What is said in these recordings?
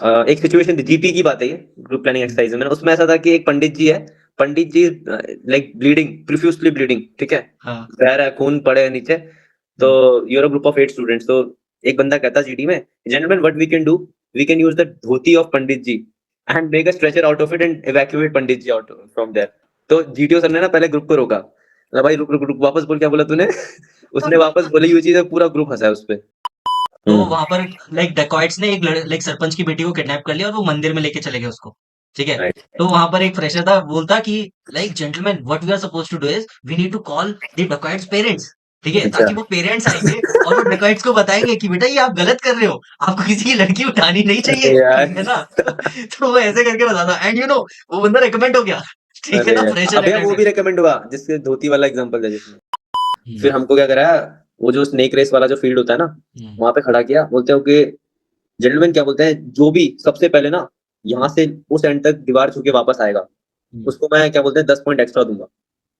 एक सिचुएशन थी, जीपी की बात है ये, ग्रुप प्लानिंग एक्सरसाइज में, उसमें ऐसा था कि एक पंडित जी है, पंडित जी लाइक ब्लीडिंग, प्रोफ्यूजली ब्लीडिंग, ठीक है, हाँ बह रहा है, खून पड़े है नीचे, तो यूर ग्रुप ऑफ 8 स्टूडेंट्स, तो एक बंदा कहता जीडी में, gentleman what we can do, we can use the dhoti of pandit ji and make a stretcher out of it and evacuate pandit ji out from there. तो जीटीओ सर ने ना पहले ग्रुप को रोका, अरे भाई रुक रुक रुक, वापस बोल, क्या बोला तूने? उसने वापस बोली हुई चीज है, पूरा ग्रुप हंसा है उस पे। तो वहां पर लाइक डेकॉइट्स ने एक लाइक सरपंच की बेटी को किडनैप कर लिया और वो मंदिर में लेके चले गए उसको। ठीक है। राइट। तो वहां पर एक फ्रेशर था, बोलता कि like gentleman what we are suppose to do is we need to call the dacoits parents. ठीक है, अच्छा। ताकि वो पेरेंट्स आएंगे और वो डेकॉइट्स को बताएंगे कि बेटा ये आप गलत कर रहे हो, आपको किसी की लड़की उठानी नहीं अरे चाहिए। यार। है ना? तो वो ऐसे करके बताता एंड यू नो वो बंदा रिकमेंड हो गया। ठीक है अरे ना, यार, फ्रेशर अबे वो अटेंडेंट। भी रिकमेंड हुआ, जिसके धोती वाला एग्जांपल है जिसमें, फिर हमको क्या कराया, वो जो स्नेक रेस वाला जो फील्ड होता है ना, वहां पे खड़ा किया, बोलते हो कि जेंटलमैन क्या बोलते हैं, जो भी सबसे पहले ना यहाँ से उस एंड तक दीवार छू के वापस आएगा, उसको मैं क्या बोलते हैं 10 पॉइंट एक्स्ट्रा दूंगा।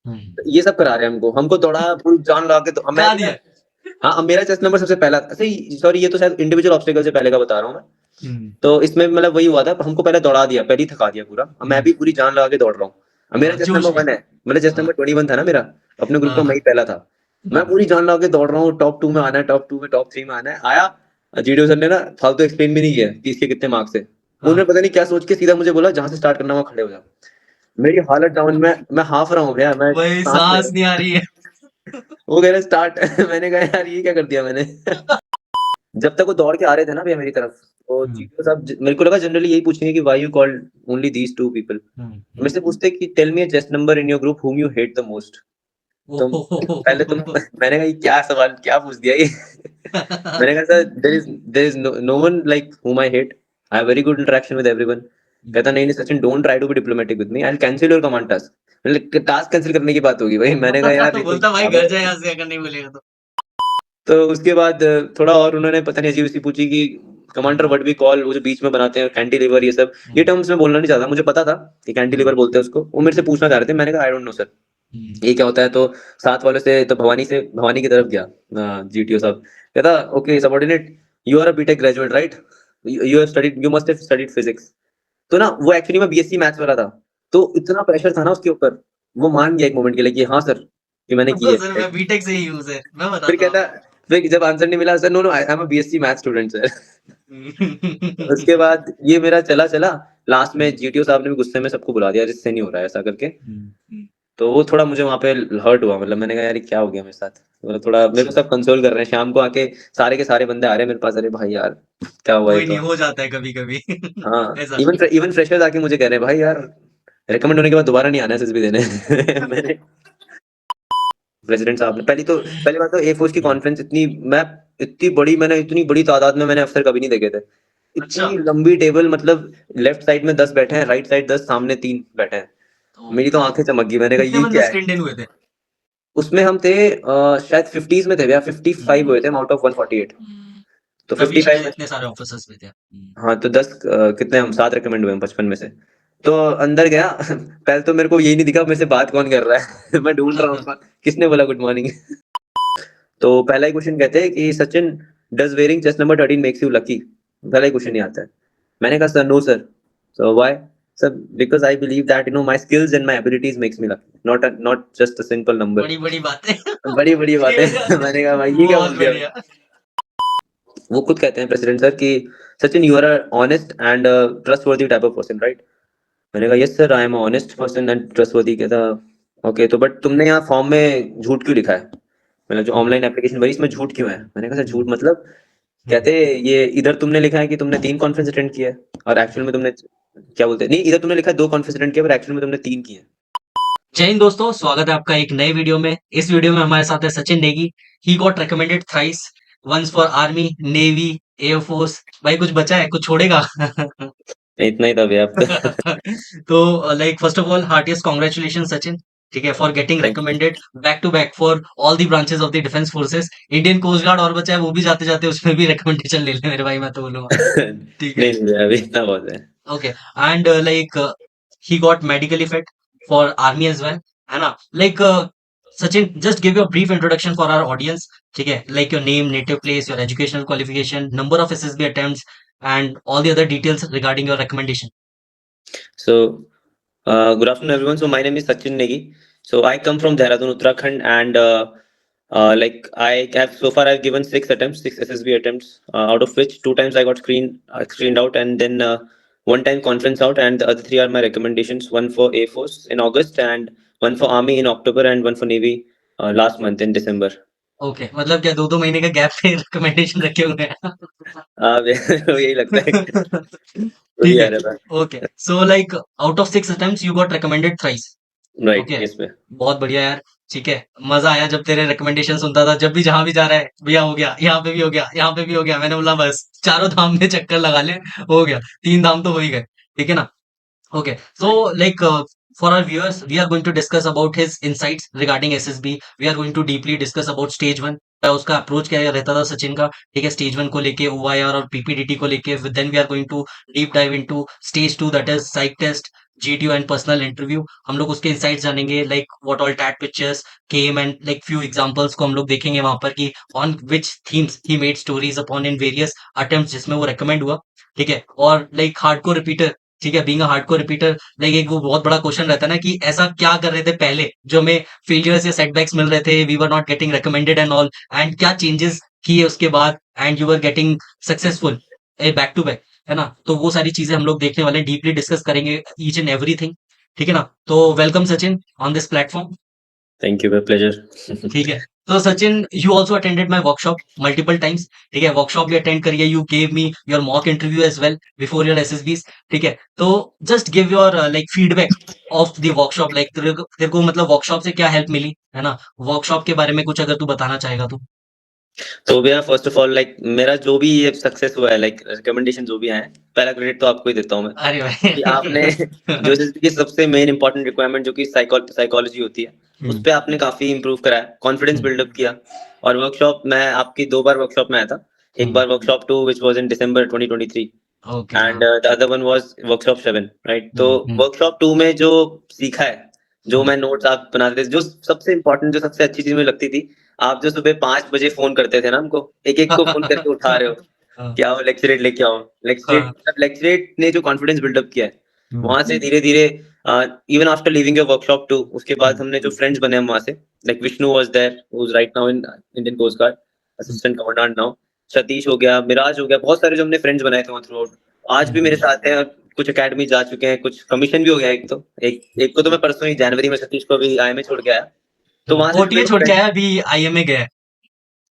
तो ये सब करा रहे हैं हमको, हमको दौड़ाया पूरी जान लगा के, तो अब मैं गा भी ना, दिया। हाँ अब मेरा चेस्ट नंबर सबसे पहला, सही सॉरी, ये तो शायद इंडिविजुअल ऑब्स्टेकल से पहले का बता रहा हूँ मैं। तो इसमें मतलब वही हुआ था, हमको पहले दौड़ा दिया, पहले ही थका दिया पूरा, अब मैं भी पूरी जान लगा के दौड़ रहा हूँ। अब मेरा चेस्ट जोश नंबर में। 1 है, मतलब चेस्ट हाँ नंबर 21 था ना मेरा, अपने ग्रुप का हाँ मैं ही पहला था। मैं पूरी जान लगा के दौड़ रहा हूँ, टॉप 2 में आना है, टॉप 2 में, टॉप 3 में आना है, आया। जीडीओ सर ने ना फालतू एक्सप्लेन भी नहीं किया कि इसके कितने मार्क्स है, हाँ। उन्होंने पता नहीं क्या सोच के सीधा मुझे बोला जहां से स्टार्ट करना वहां खड़े हो जा। मेरी हालत डाउन, मैं हाफ रहा हूँ भैया, मैं वही सांस ले सांस रहा नहीं आ रही है। हूँ। वो कह रहे स्टार्ट। मैंने कहा यार ये क्या कर दिया मैंने। जब तक वो दौड़ के आ रहे थे ना भैया मेरी तरफ, तो जीपीओ साहब मेरे को लगा जनरली यही पूछेंगे कि why you called only these two people, मेरे से पूछते कि tell me a chest number in your group whom you hate the most। तुम पहले तुम, मैंने कहा ये क्या सवाल क्या पूछ दिया ये। मैंने कहा sir there is no one like whom I hate, I have very good interaction with everyone। कहता नहीं नहीं Sachin, don't try to be diplomatic with me, I will cancel your command task. मतलब टास्क कैंसिल करने की बात होगी भाई, मैंने कहा यार ये कोई बोलता भाई पागल घर है। जा यहाँ से अगर नहीं बोलेगा तो। तो उसके बाद थोड़ा और उन्होंने पता नहीं अजीब सी पूछी कि कमांडर व्हाट वी कॉल, वो जो बीच में बनाते हैं कैंटिलीवर, ये सब ये टर्म्स मैं बोलना नहीं चाहता, मुझे पता था कि कैंटिलीवर बोलते हैं उसको, वो मेरे से पूछना चाह रहे थे, मैंने कहा आई डोंट नो सर ये क्या होता है। तो साथ वालों से, तो भवानी की तरफ गया जीटीओ साहब, कहता okay subordinate, you are a BTech graduate right, you have studied, you must have studied physics. तो ना वो एक्चुअली में बीएससी मैथ्स वाला था, तो इतना प्रेशर था ना उसके ऊपर, वो मान गया एक मोमेंट के लिए कि हाँ सर कि मैंने की सर है। मैं बीटेक से ही हूँ सर, मैं फिर बताता कहता, फिर जब आंसर नहीं मिला, sir no no I am a BSc math student sir. उसके हूँ। बाद ये मेरा चला चला, लास्ट में जीटीओ साहब ने भी गुस्से में सबको बुला दिया, जिससे नहीं हो रहा है ऐसा करके। तो वो थोड़ा मुझे वहां पे हर्ट हुआ, मतलब मैंने कहा यार ये क्या हो गया मेरे साथ, मतलब थोड़ा मेरे को सब कंसोल कर रहे हैं शाम को आके, सारे के सारे बंदे आ रहे हैं मेरे पास, अरे भाई यार क्या हुआ ये कोई नहीं, तो। हो जाता है कभी कभी। हाँ, ऐसा। इवन इवन फ्रेशर्स आके मुझे कह रहे हैं भाई यार रिकमेंड होने के बाद दोबारा नहीं आना है एसएसबी देने। मैंने, प्रेसिडेंट साहब ने पहली बात तो ए फोर्स की कॉन्फ्रेंस इतनी, मैं इतनी बड़ी तादाद में मैंने अफसर कभी नहीं देखे थे, अच्छा। इतनी लंबी टेबल, मतलब लेफ्ट साइड में 10 बैठे हैं, राइट साइड 10, सामने 3 बैठे हैं। तो मेरी तो आंखें चमक गई, मैंने कहा कितने ये बंदे क्या है। स्क्रीन इन हुए थे? उसमें हम थे शायद 50s में थे भैया, 55 हुए थे आउट ऑफ 148। तो तभी 55 शायद में, इतने सारे ऑफिसर्स भी थे। हाँ तो 10 कितने, हम 7 रिकमेंड हुए हैं 55 में से। तो अंदर गया। पहले तो मेरे को यही नहीं दिखा मेरे से बात कौन कर रहा है। मैं ढूंढ रहा हूँ किसने बोला गुड मॉर्निंग। तो पहला ही क्वेश्चन कहते हैं कि Sachin, does wearing chest number 13 makes you lucky. पहला ही क्वेश्चन ही आता है। मैंने कहा sir no sir. So why? Sir because I believe that you know my skills and my abilities makes me lucky, not just a simple number. बड़ी बड़ी बातें। बड़ी बड़ी बातें। मैंने कहा भाई ये क्या बहुत बोल दिया। बढ़िया। वो खुद कहते हैं प्रेसिडेंट सर कि Sachin you are honest and trustworthy type of person right. मैंने कहा yes sir I am honest person and trustworthy. कहता ओके तो बट तुमने यहाँ फॉर्म में झूठ क्यों लिखा है, मतलब जो ऑनलाइन एप्लीकेशन भरी इसमें झूठ क्यों है। मैंने कहा सर झूठ मतलब, कहते ये इधर तुमने लिखा है कि तुमने 3 कॉन्फ्रेंस अटेंड किया है और एक्चुअल में तुमने क्या बोलते हैं, नहीं इधर तुमने लिखा है 2 कॉन्फ्रेंस अटेंड किया पर एक्चुअल में तुमने 3 किए हैं। जय हिंद दोस्तों, स्वागत है आपका एक नए वीडियो में। इस वीडियो में हमारे साथ है Sachin Negi. He got recommended thrice, once for army, navy, air force. भाई कुछ बचा है, कुछ छोड़ेगा? इतना ही था भैया अब तो। तो like first of all heartiest congratulation Sachin. ठीक है, for getting thank you. Recommended back to back for all the branches of the defence forces. Indian coast guard और बचा है, वो भी जाते जाते उसमें भी रिकमेंडेशन ले ले मेरे भाई, मैं तो बोलूंगा। ठीक है। नहीं नहीं भैया अभी इतना बहुत है। Okay. And like he got medically fit for army as well, है ना? Like Sachin, just give your brief introduction for our audience. ठीक है, like your name, native place, your educational qualification, number of SSB attempts, and all the other details regarding your recommendation. So, good afternoon, everyone. So, my name is Sachin Negi. So, I come from Dehradun, Uttarakhand, and like I've given 6 attempts, 6 SSB attempts, out of which 2 times I got screened out, and then 1 time conference out, and the other 3 are my recommendations. One for Air Force in August, and one for Army in October, and one for Navy last month in December. Okay मतलब क्या 2-2 महीने का gap पे recommendation रखे हुए हैं? यही लगता है। वही ठीक आ है, रहा था। Okay. So like out of 6 attempts you got recommended thrice. Right, okay, yes ma'am. बहुत बढ़िया यार, ठीक है। मज़ा आया जब तेरे रिकमेंडेशन सुनता था, जब भी जहाँ भी जा रहा है, भैया हो गया, यहाँ पे भी हो गया, यहाँ पे भी हो गया। मैंने बोला बस चारों धाम में चक्कर लगा ले, हो गया, 3 धाम तो हो ही गए, ठीक है ना? Okay, so like for our viewers, we are going to discuss about his insights regarding SSB. We are going to deeply discuss about stage 1. उसका अप्रोच क्या रहता था सचिन का, ठीक है, स्टेज 1 को लेके, OIR और PPDT को लेके। Then we are going to deep dive into stage 2, that is psych test, GTO and personal interview. हम लोग उसके इंसाइट्स जानेंगे, like what all TAT pictures came and like few examples को हम लोग देखेंगे वहां पर कि on which themes he made stories upon in various attempts जिसमें वो रेकमेंड हुआ, ठीक है। और लाइक हार्डकोर रिपीटर, ठीक है, being a hardcore repeater, like एक वो बहुत बड़ा क्वेश्चन रहता है ना कि ऐसा क्या कर रहे थे पहले जो हमें फेलियर्स या सेटबैक्स मिल रहे थे, we were not getting recommended and all, and क्या चेंजेस किए उसके बाद and you were getting successful back to back, है ना? तो वो सारी चीजें हम लोग देखने वाले हैं, डीपली डिस्कस करेंगे ईच एंड एवरीथिंग, ठीक है ना? तो welcome Sachin on this platform. Thank you, pleasure. ठीक है, तो Sachin you also attended my workshop multiple times, ठीक है, वर्कशॉप भी अटेंड करिए, you gave me your mock interview as well before your SSBs, ठीक है। तो just give your like feedback of the workshop, like तेरे को मतलब वर्कशॉप से क्या हेल्प मिली, है ना? वर्कशॉप के बारे में कुछ अगर तू बताना चाहेगा तो। तो भैया फर्स्ट ऑफ ऑल लाइक मेरा जो भी ये सक्सेस हुआ है, लाइक रिकमेंडेशन जो भी आए हैं, पहला क्रेडिट तो आपको ही देता हूँ मैं अरे भाई कि आपने जो एसएसबी की सबसे मेन इंपॉर्टेंट रिक्वायरमेंट जो कि साइकोलॉजी होती है, उस पे आपने काफी इंप्रूव करा है, कॉन्फिडेंस बिल्डअप किया। और वर्कशॉप मैं आपकी 2 बार वर्कशॉप में आया था। एक बार workshop 2 which was in December 2023, okay, and the other one was workshop 7, right. तो हम्म, वर्कशॉप 2 में जो सीखा है, जो मैं नोट्स आप बनाते थे, जो सबसे इंपॉर्टेंट, जो सबसे अच्छी चीज मुझे लगती थी, आप जो सुबह 5 बजे फोन करते थे ना हमको, एक एक को फोन करके उठा रहे हो, हाँ, क्या हो लेक्चरेट लेके आओ। हाँ, लेक्चरेट ने जो कॉन्फिडेंस बिल्डअप किया है, हम्म, वहां से धीरे धीरे, even after living your workshop 2, उसके बाद हमने जो फ्रेंड्स बने हम वहां से, like Vishnu was there who is right now in Indian coast guard, assistant commandant now. Satish हो गया, मिराज हो गया, बहुत सारे जो हमने फ्रेंड्स बनाए थे वहां थ्रू आउट, आज भी मेरे साथ हैं। और कुछ एकेडमी जा चुके हैं, कुछ कमीशन भी हो गया। एक को तो मैं परसों ही जनवरी में सतीश को भी आईएमए छोड़ के आया। तो वहां से जो ओटीए मेरे छोड़ के फ्रेंड, आया, अभी आईएमए गया है।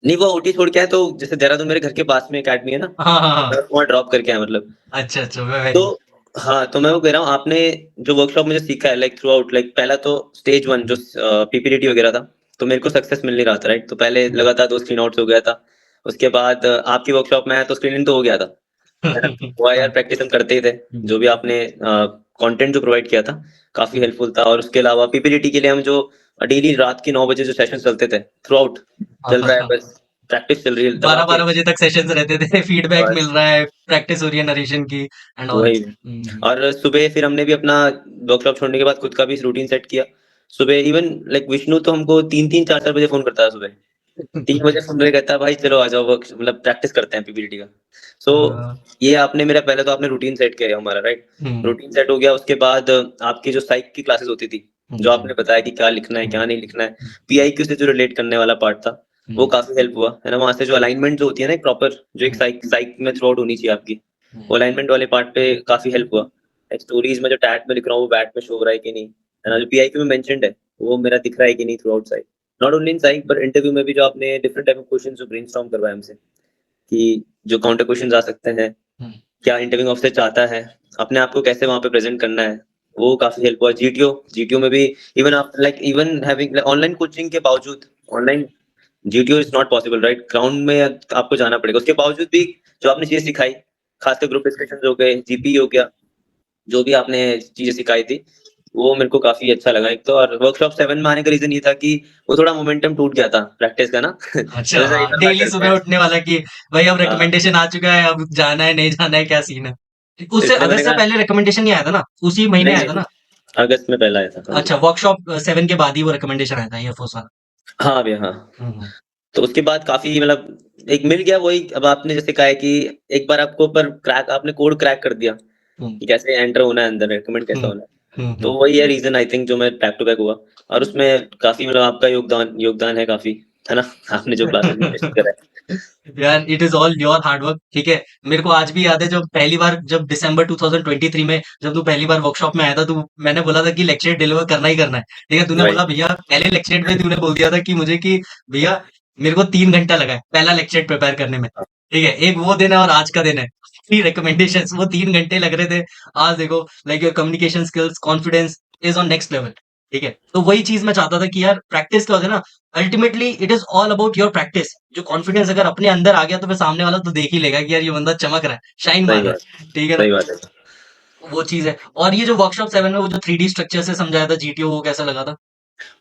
नहीं वो ओटी छोड़ के आया, तो जैसे देहरादून मेरे घर के पास में एकेडमी है ना, हाँ, हाँ, हाँ, वहाँ ड्रॉप करके आया मतलब। अच्छा, अच्छा, वेरी तो गुड। हाँ, तो मैं वो कह रहा हूँ, आपने जो वर्कशॉप में जो सीखा है, लाइक थ्रू आउट, लाइक पहला तो स्टेज 1 जो पीपीडीटी वगैरह था, तो मेरे को सक्सेस मिल नहीं रहा था, राइट। तो पहले लगातार 2 स्क्रीन आउट्स हो गया था। उसके बाद आपकी वर्कशॉप में आया तो स्क्रीन इन तो हो गया था, है ना। वो यार प्रैक्टिस हम करते ही थे। जो भी आपने कंटेंट जो प्रोवाइड किया था, काफी हेल्पफुल था। और उसके अलावा पीपीडीटी के लिए हम जो डेली रात की 9 बजे जो सेशन चलते थे, थ्रू आउट चल रहा है, बस प्रैक्टिस चल रही है दबा के। 12-12 बजे तक सेशंस रहते थे, फीडबैक मिल बस रहा है, प्रैक्टिस हो रही है नरेशन की एंड ऑल। वही। और सुबह फिर हमने भी अपना वर्कशॉप छोड़ने के बाद खुद का भी रूटीन सेट किया। सुबह इवन लाइक विष्णु तो हमको 3-3 4-4 बजे फोन करता है सुबह। 3 बजे फोन करके कहता है, भाई चलो आ जाओ, वर्क मतलब प्रैक्टिस करते हैं पीपीटी का। सो ये आपने मेरा, पहले तो आपने रूटीन सेट किया हमारा, राइट। रूटीन सेट हो गया। उसके बाद आपकी जो साइक की क्लासेस होती थी, जो आपने बताया कि क्या लिखना है क्या नहीं लिखना है, पीआईक्यू से जो रिलेट करने वाला पार्ट था, वो काफी हेल्प हुआ, है ना। वहां से जो अलाइनमेंट जो होती है ना, प्रॉपर जो एक साइक में थ्रू आउट होनी चाहिए आपकी, वो अलाइनमेंट वाले पार्ट पे काफी हेल्प हुआ। स्टोरीज में जो टैट में लिख रहा हूँ वो बैट में शो हो रहा है कि नहीं, है ना। जो पीआईक्यू में मेंशन्ड है वो मेरा दिख रहा है कि नहीं throughout psych. Not only in psych पर इंटरव्यू में भी जो आपने डिफरेंट टाइप ऑफ क्वेश्चन जो ब्रेनस्टॉर्म करवाए हमसे, कि जो काउंटर क्वेश्चन आ सकते हैं, क्या इंटरव्यू ऑफिसर चाहता है, अपने आप को कैसे वहां पे प्रेजेंट करना है, वो काफी हेल्प हुआ। जीटीओ में भी, इवन आप like even having online coaching के बावजूद, online GTO is not possible, right. Ground में आपको जाना पड़ेगा। उसके बावजूद भी जो आपने चीजें सिखाई, खासकर ग्रुप डिस्कशन हो गए, जीपी हो गया, जो भी आपने चीजें सिखाई थी, वो मेरे को काफी अच्छा लगा। एक तो और वर्कशॉप 7 में आने का रीजन ये था कि वो थोड़ा मोमेंटम टूट गया था प्रैक्टिस का ना। अच्छा, हमेशा एक हाँ, बार बात डेली करते सुबह हैं। उठने वाला कि भाई अब हाँ, रिकमेंडेशन आ चुका है, अब जाना है नहीं जाना है, क्या सीन है? तो उससे इसलिए मैंने अगस्त से कहा, पहले रिकमेंडेशन नहीं आया था ना, उसी महीने नहीं आया था नहीं, ना? अगस्त में पहला आया था, हाँ जी। अच्छा, वर्कशॉप 7 के बाद ही वो रिकमेंडेशन आया था एयरफोर्स वाला। हाँ भैया, हाँ। तो उसके बाद काफ़ी मतलब एक मिल गया वही। अब आपने जैसे कहा है कि एक बार आपको पर क्रैक आपने कोड क्रैक कर दिया हुँ, कि कैसे एंटर होना है अंदर, रिकमेंड कैसे हुँ, होना है। हुँ, तो हुँ। वही है रीज़न आई थिंक जो मैं बैक टू बैक हुआ, और उसमें काफ़ी मतलब आपका योगदान है काफ़ी, है ना? आपने जो क्लासेस में सेशन करा है। यार it is all your hard work, ठीक है। मेरे को आज भी याद है जब पहली बार, जब दिसंबर 2023 में जब तू पहली बार वर्कशॉप में आया था, तू मैंने बोला था कि लेक्चर डिलीवर करना ही करना है, ठीक है। तूने राइट, बोला भैया, पहले लेक्चर में तूने बोल दिया था कि मुझे कि भैया मेरे को 3 घंटा लगा है पहला लेक्चर प्रिपेयर करने में, हाँ, ठीक है। एक वो दिन है और आज का दिन है, फ्री रिकमेंडेशन, वो 3 घंटे लग रहे थे। आज देखो, like your communication skills, confidence is on next level, ठीक है। तो वही चीज मैं चाहता था कि यार प्रैक्टिस क्या होता है ना, ultimately it is all about your practice. जो कॉन्फिडेंस अगर अपने अंदर आ गया तो फिर सामने वाला तो देख ही लेगा कि यार ये बंदा चमक रहा है, शाइन सही मार रहा बात, है, ठीक है ना। सही बात है। वो चीज है। और ये जो वर्कशॉप 7 में वो जो 3D स्ट्रक्चर से समझाया था जीटीओ, वो कैसा लगा था?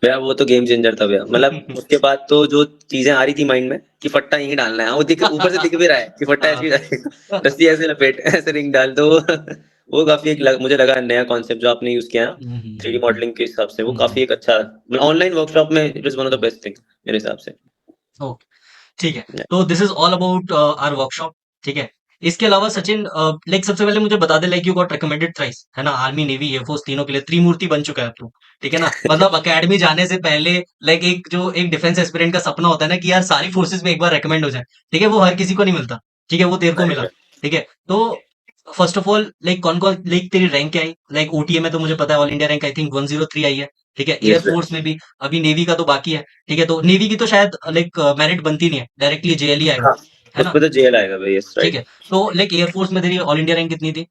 भैया वो तो गेम चेंजर था भैया। मतलब उसके बाद तो जो चीज़ें आ रही थी माइंड में कि फट्टा यहीं डालना है, वो दिख ऊपर से दिख भी रहा है कि फट्टा ऐसे ही जाएगा, रस्सी ऐसे लपेट ऐसे रिंग डाल दो। वो काफ़ी मुझे लगा नया कॉन्सेप्ट जो आपने यूज़ किया ना, 3D मॉडलिंग के हिसाब से वो काफ़ी एक अच्छा, मतलब ऑनलाइन वर्कशॉप में it is one of the best thing मेरे हिसाब से। ओके, ठीक है। तो this is all about our workshop, ठीक है। इसके अलावा सचिन, लाइक सबसे पहले मुझे बता दे, like you got recommended thrice, है ना, आर्मी नेवी एयरफोर्स तीनों के लिए त्रिमूर्ति बन चुका है तू, ठीक है ना। मतलब अकेडमी जाने से पहले, लाइक एक जो एक डिफेंस एस्पिरेंट का सपना होता है ना कि यार सारी फोर्सेस में एक बार रिकमेंड हो जाए, ठीक है, वो हर किसी को नहीं मिलता, ठीक है, वो तेरे को राइट मिला, है। ठीक है। तो फर्स्ट ऑफ ऑल, लाइक कौन कौन, लाइक तेरी रैंक क्या आई, लाइक ओटीए में तो मुझे पता है all India rank I think 103 आई है, ठीक है। यस भैया। एयरफोर्स में भी, अभी नेवी का तो बाकी है, ठीक है। तो नेवी की तो शायद लाइक मेरिट बनती नहीं है, डायरेक्टली जेएल आएगा, हाँ, है ना। उसमें तो जेएल आएगा भैया, यस ठीक राइट। है। तो लाइक एयरफोर्स में तेरी ऑल इंडिया रैंक कितनी थी?